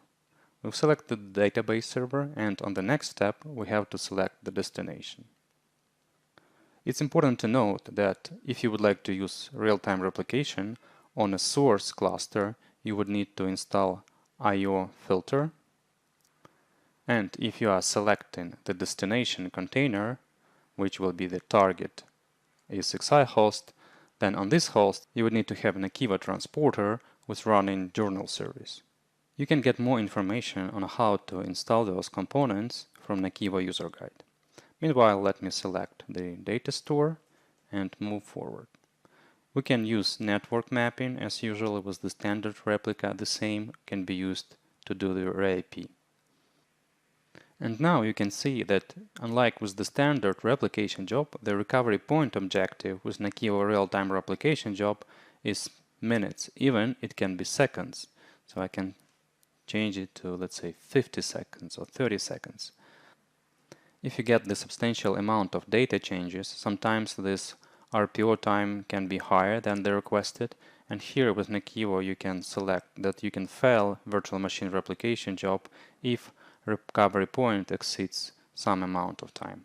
We've selected the database server, and on the next step, we have to select the destination. It's important to note that if you would like to use real-time replication on a source cluster, you would need to install IO filter. And if you are selecting the destination container, which will be the target ESXi host, then on this host you would need to have an NAKIVO transporter with running journal service. You can get more information on how to install those components from NAKIVO user guide. Meanwhile, let me select the data store and move forward. We can use network mapping as usual with the standard replica. The same can be used to do the RAP. And now you can see that, unlike with the standard replication job, the recovery point objective with NAKIVO real-time replication job is minutes, even it can be seconds. So I can change it to, let's say, 50 seconds or 30 seconds. If you get the substantial amount of data changes, sometimes this RPO time can be higher than the requested, and here with NAKIVO you can select that you can fail virtual machine replication job if recovery point exceeds some amount of time.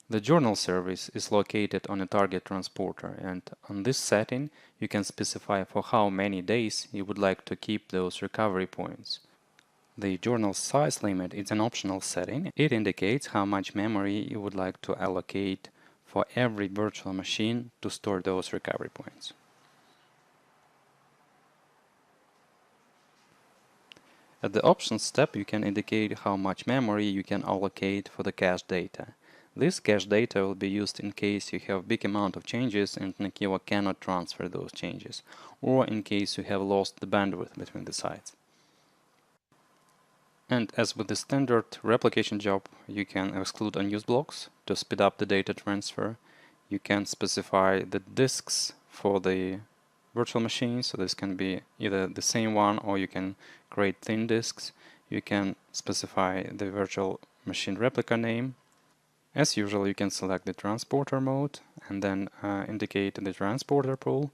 The journal service is located on a target transporter, and on this setting you can specify for how many days you would like to keep those recovery points. The journal size limit is an optional setting. It indicates how much memory you would like to allocate for every virtual machine to store those recovery points. At the Options step, you can indicate how much memory you can allocate for the cache data. This cache data will be used in case you have big amount of changes and NAKIVO cannot transfer those changes, or in case you have lost the bandwidth between the sites. And as with the standard replication job, you can exclude unused blocks to speed up the data transfer. You can specify the disks for the virtual machines, so this can be either the same one or you can create thin disks. You can specify the virtual machine replica name. As usual, you can select the transporter mode and then indicate the transporter pool.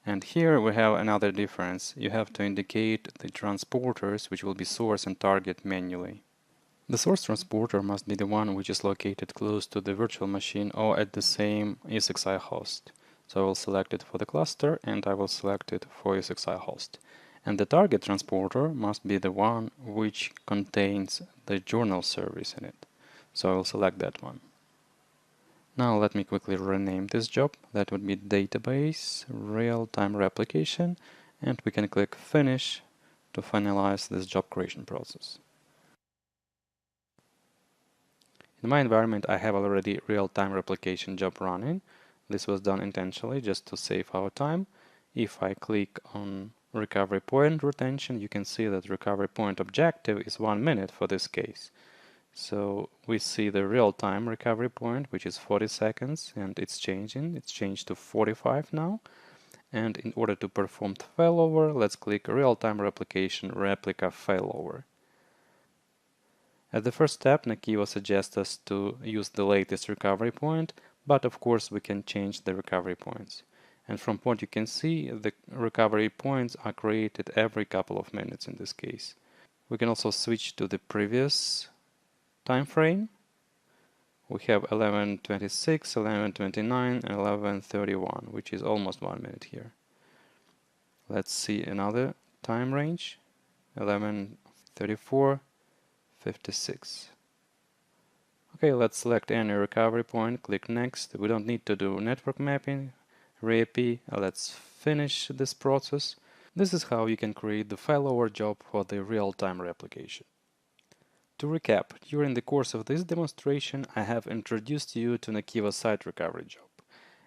And here we have another difference. You have to indicate the transporters which will be source and target manually. The source transporter must be the one which is located close to the virtual machine or at the same ESXi host. So I will select it for the cluster and I will select it for ESXi host. And the target transporter must be the one which contains the journal service in it. So I will select that one. Now let me quickly rename this job. That would be database real-time replication, and we can click finish to finalize this job creation process. In my environment, I have already real-time replication job running. This was done intentionally just to save our time. If I click on recovery point retention, you can see that recovery point objective is 1 minute for this case. So we see the real-time recovery point, which is 40 seconds, and it's changing. It's changed to 45 now. And in order to perform failover, let's click real-time replication replica failover. At the first step, NAKIVO suggests us to use the latest recovery point, but of course we can change the recovery points. And from what you can see, the recovery points are created every couple of minutes in this case. We can also switch to the previous time frame. We have 11:26, 11:29, and 11:31, which is almost 1 minute here. Let's see another time range, 11:34, 56. Okay, let's select any recovery point, click next. We don't need to do network mapping, RAP. Let's finish this process. This is how you can create the failover job for the real-time replication. To recap, during the course of this demonstration, I have introduced you to NAKIVO site recovery job,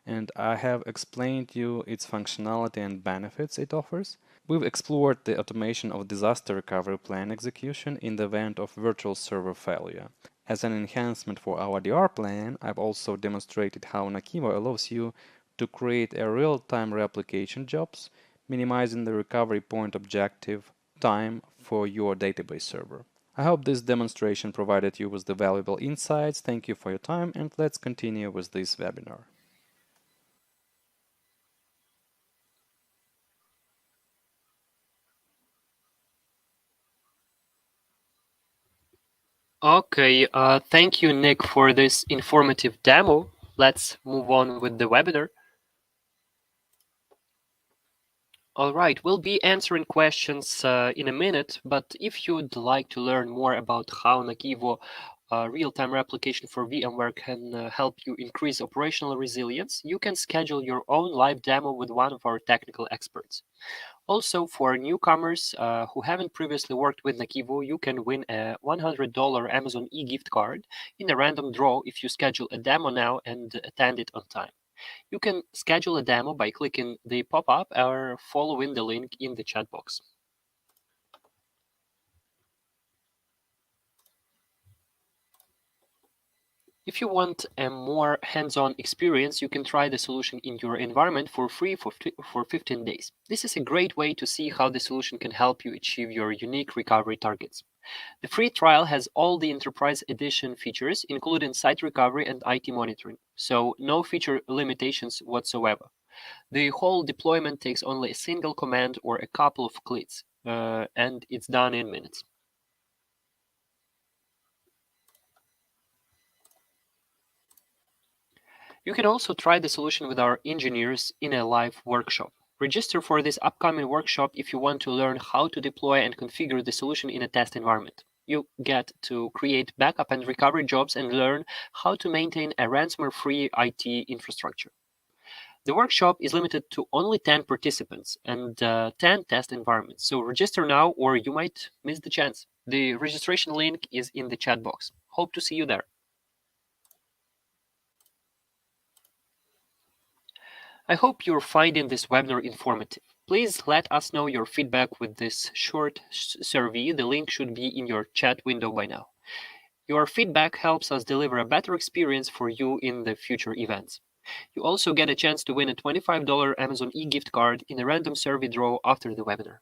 and I have explained you its functionality and benefits it offers. We've explored the automation of disaster recovery plan execution in the event of virtual server failure. As an enhancement for our DR plan, I've also demonstrated how NAKIVO allows you to create a real-time replication jobs, minimizing the recovery point objective time for your database server. I hope this demonstration provided you with the valuable insights. Thank you for your time, and let's continue with this webinar. Okay, thank you, Nick, for this informative demo. Let's move on with the webinar. All right, we'll be answering questions in a minute, but if you'd like to learn more about how NAKIVO real-time replication for VMware can help you increase operational resilience, you can schedule your own live demo with one of our technical experts. Also, for newcomers who haven't previously worked with NAKIVO, you can win a $100 Amazon e-gift card in a random draw if you schedule a demo now and attend it on time. You can schedule a demo by clicking the pop-up or following the link in the chat box. If you want a more hands-on experience, you can try the solution in your environment for free for 15 days. This is a great way to see how the solution can help you achieve your unique recovery targets. The free trial has all the Enterprise Edition features, including site recovery and IT monitoring, so no feature limitations whatsoever. The whole deployment takes only a single command or a couple of clicks, and it's done in minutes. You can also try the solution with our engineers in a live workshop. Register for this upcoming workshop if you want to learn how to deploy and configure the solution in a test environment. You get to create backup and recovery jobs and learn how to maintain a ransomware-free IT infrastructure. The workshop is limited to only 10 participants and 10 test environments, so register now or you might miss the chance. The registration link is in the chat box. Hope to see you there. I hope you're finding this webinar informative. Please let us know your feedback with this short survey. The link should be in your chat window by now. Your feedback helps us deliver a better experience for you in the future events. You also get a chance to win a $25 Amazon e-gift card in a random survey draw after the webinar.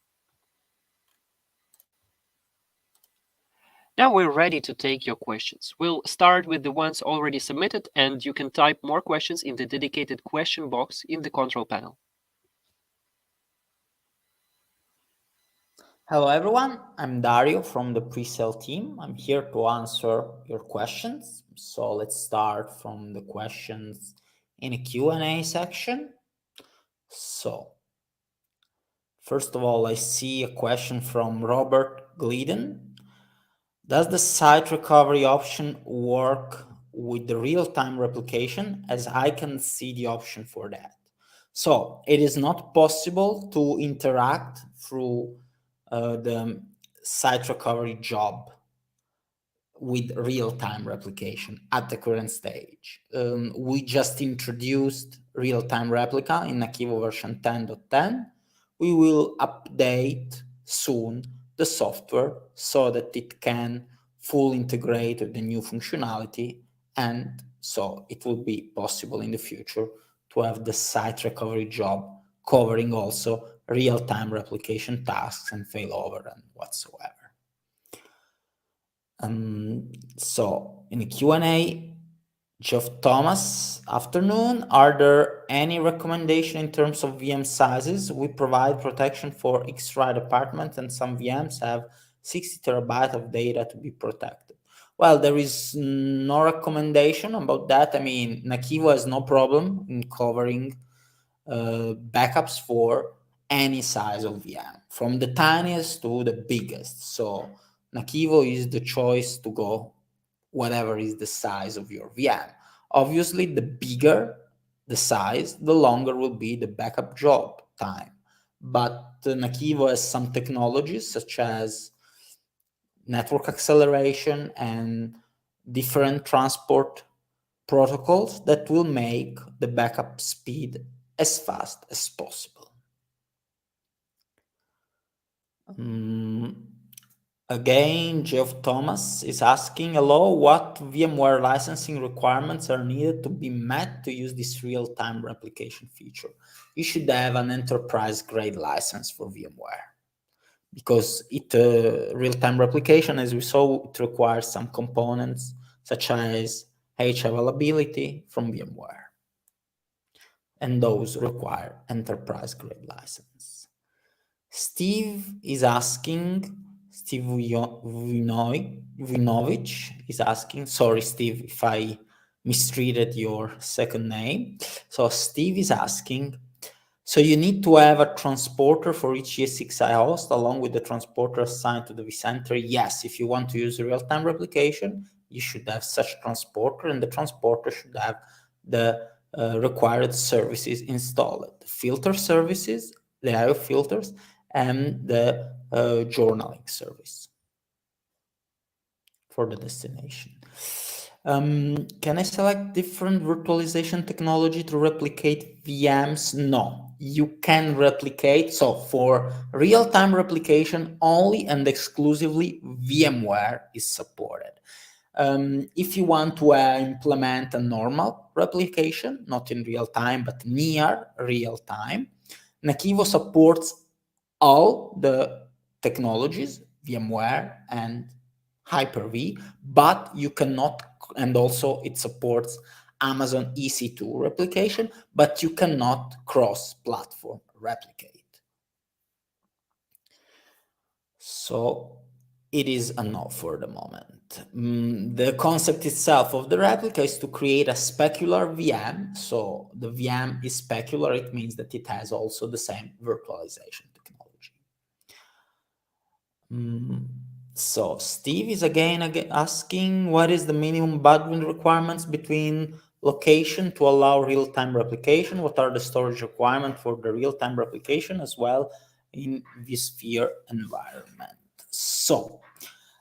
Now we're ready to take your questions. We'll start with the ones already submitted, and you can type more questions in the dedicated question box in the control panel. Hello everyone, I'm Dario from the pre-sale team. I'm here to answer your questions. So let's start from the questions in a Q&A section. So first of all, I see a question from Robert Glidden. Does the site recovery option work with the real-time replication, as I can see the option for that? So it is not possible to interact through the site recovery job with real-time replication at the current stage. We just introduced real-time replica in NAKIVO version 10.10. We will update soon the software so that it can fully integrate with the new functionality, and so it will be possible in the future to have the site recovery job covering also real-time replication tasks and failover and whatsoever. So in the Q&A, Geoff Thomas, afternoon. Are there any recommendation in terms of VM sizes? We provide protection for X-RAID apartments, and some VMs have 60 terabytes of data to be protected. Well, there is no recommendation about that. I mean, NAKIVO has no problem in covering backups for any size of VM, from the tiniest to the biggest. So NAKIVO is the choice to go whatever is the size of your VM. Obviously, the bigger the size, the longer will be the backup job time. But NAKIVO has some technologies such as network acceleration and different transport protocols that will make the backup speed as fast as possible. Again, Geoff Thomas is asking, hello, what VMware licensing requirements are needed to be met to use this real-time replication feature? You should have an enterprise-grade license for VMware because real-time replication, as we saw, it requires some components such as H availability from VMware, and those require enterprise-grade license. Steve is asking, Steve Vinovich is asking, sorry, Steve, if I mistreated your second name. So Steve is asking, so you need to have a transporter for each ES6i host along with the transporter assigned to the vCenter. Yes, if you want to use real-time replication, you should have such transporter, and the transporter should have the required services installed. Filter services, the IO filters, and the journaling service for the destination. Can I select different virtualization technology to replicate VMs? No, you can replicate. So for real-time replication, only and exclusively VMware is supported. If you want to implement a normal replication, not in real time, but near real time, NAKIVO supports all the technologies, VMware and Hyper-V, but you cannot, and also it supports Amazon EC2 replication, but you cannot cross-platform replicate. So it is a no for the moment. The concept itself of the replica is to create a specular VM. So the VM is specular. It means that it has also the same virtualization technology. So Steve is again asking, what is the minimum bandwidth requirements between location to allow real-time replication? What are the storage requirements for the real-time replication as well in vSphere environment? So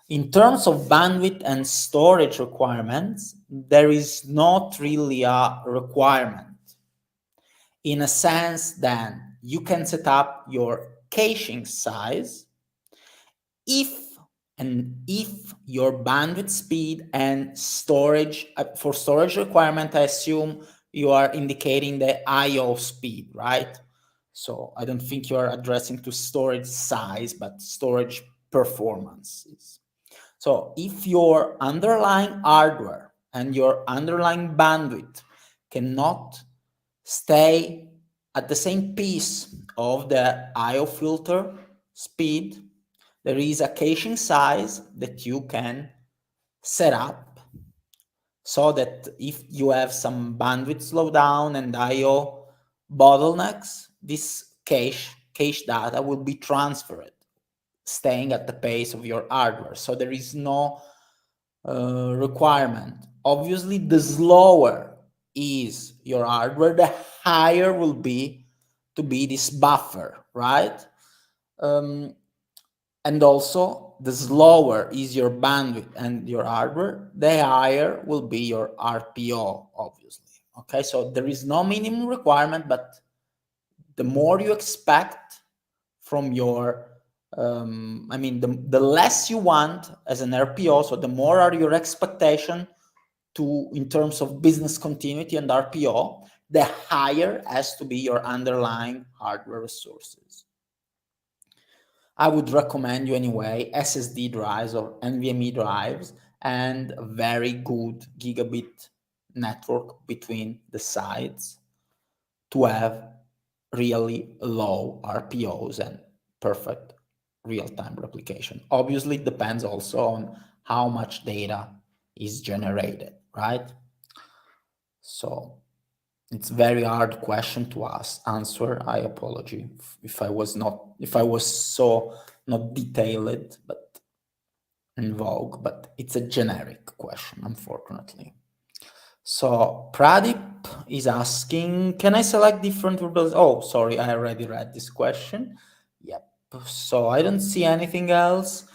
in terms of bandwidth and storage requirements, there is not really a requirement, in a sense that you can set up your caching size if your bandwidth speed and storage, for storage requirement, I assume you are indicating the IO speed, right? So I don't think you are addressing to storage size, but storage performances. So if your underlying hardware and your underlying bandwidth cannot stay at the same pace of the IO filter speed, there is a caching size that you can set up so that if you have some bandwidth slowdown and IO bottlenecks, this cache data will be transferred, staying at the pace of your hardware. So there is no requirement. Obviously, the slower is your hardware, the higher will be to be this buffer, right? And also, the slower is your bandwidth and your hardware, the higher will be your RPO, obviously. Okay, so there is no minimum requirement, but the more you expect from your, the less you want as an RPO, so the more are your expectation in terms of business continuity and RPO, the higher has to be your underlying hardware resources. I would recommend you anyway SSD drives or NVMe drives and a very good gigabit network between the sides to have really low RPOs and perfect real-time replication. Obviously, it depends also on how much data is generated, right? So it's very hard question to answer. I apologize if I was so not detailed, but in vogue, but it's a generic question, unfortunately. So Pradip is asking, can I select different verbals? Oh, sorry, I already read this question. Yep. So I don't see anything else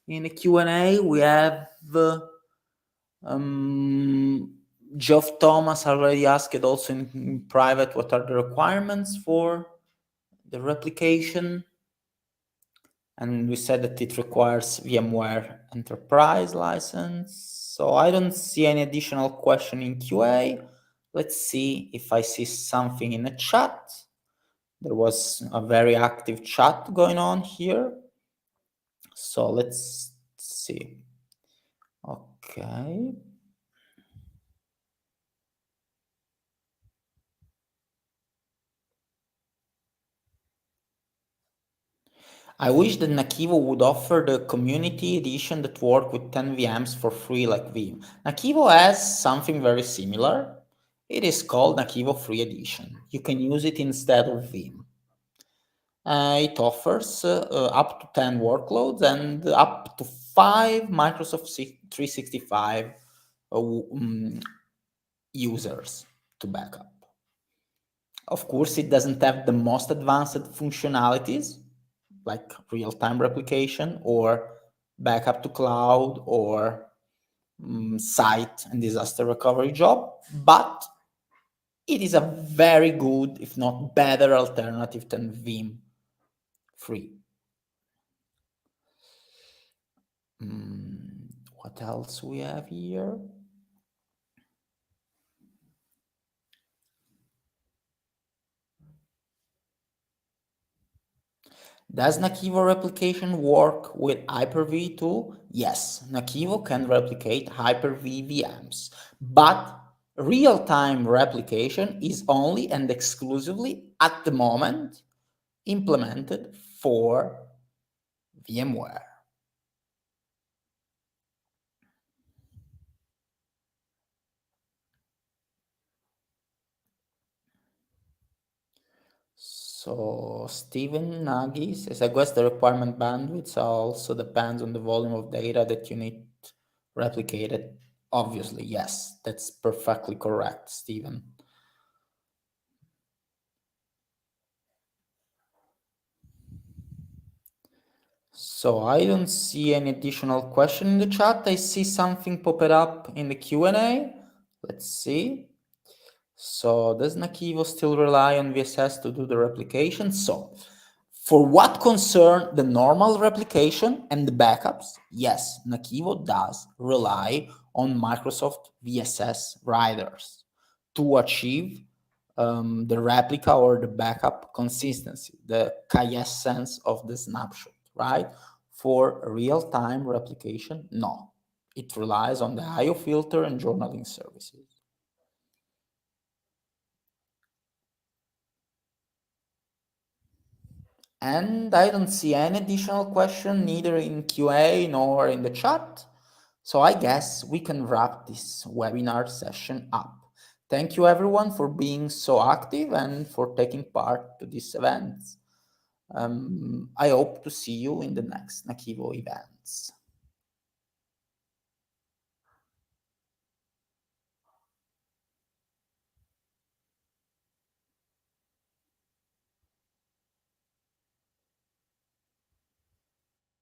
in the Q&A. We have Geoff Thomas already asked it also in private, what are the requirements for the replication? And we said that it requires VMware Enterprise license. So I don't see any additional question in QA. Let's see if I see something in the chat. There was a very active chat going on here. So let's see. Okay. I wish that NAKIVO would offer the community edition that work with 10 VMs for free like Vim. NAKIVO has something very similar. It is called NAKIVO Free Edition. You can use it instead of Vim. It offers up to 10 workloads and up to 5 Microsoft 365 users to backup. Of course, it doesn't have the most advanced functionalities like real-time replication or backup to cloud or site and disaster recovery job, but it is a very good, if not better, alternative than Vim free. What else we have here? Does NAKIVO replication work with Hyper-V too? Yes, NAKIVO can replicate Hyper-V VMs, but real-time replication is only and exclusively at the moment implemented for VMware. So Stephen Nagy says, I guess the requirement bandwidth also depends on the volume of data that you need replicated. Obviously, yes, that's perfectly correct, Stephen. So I don't see any additional question in the chat. I see something pop it up in the Q&A. Let's see. So does NAKIVO still rely on VSS to do the replication? So for what concern the normal replication and the backups, yes, NAKIVO does rely on Microsoft VSS riders to achieve the replica or the backup consistency, the quiescence of the snapshot, right? For real-time replication, no. It relies on the IO filter and journaling services. And I don't see any additional question, neither in QA nor in the chat. So I guess we can wrap this webinar session up. Thank you everyone for being so active and for taking part to this event. I hope to see you in the next NAKIVO events.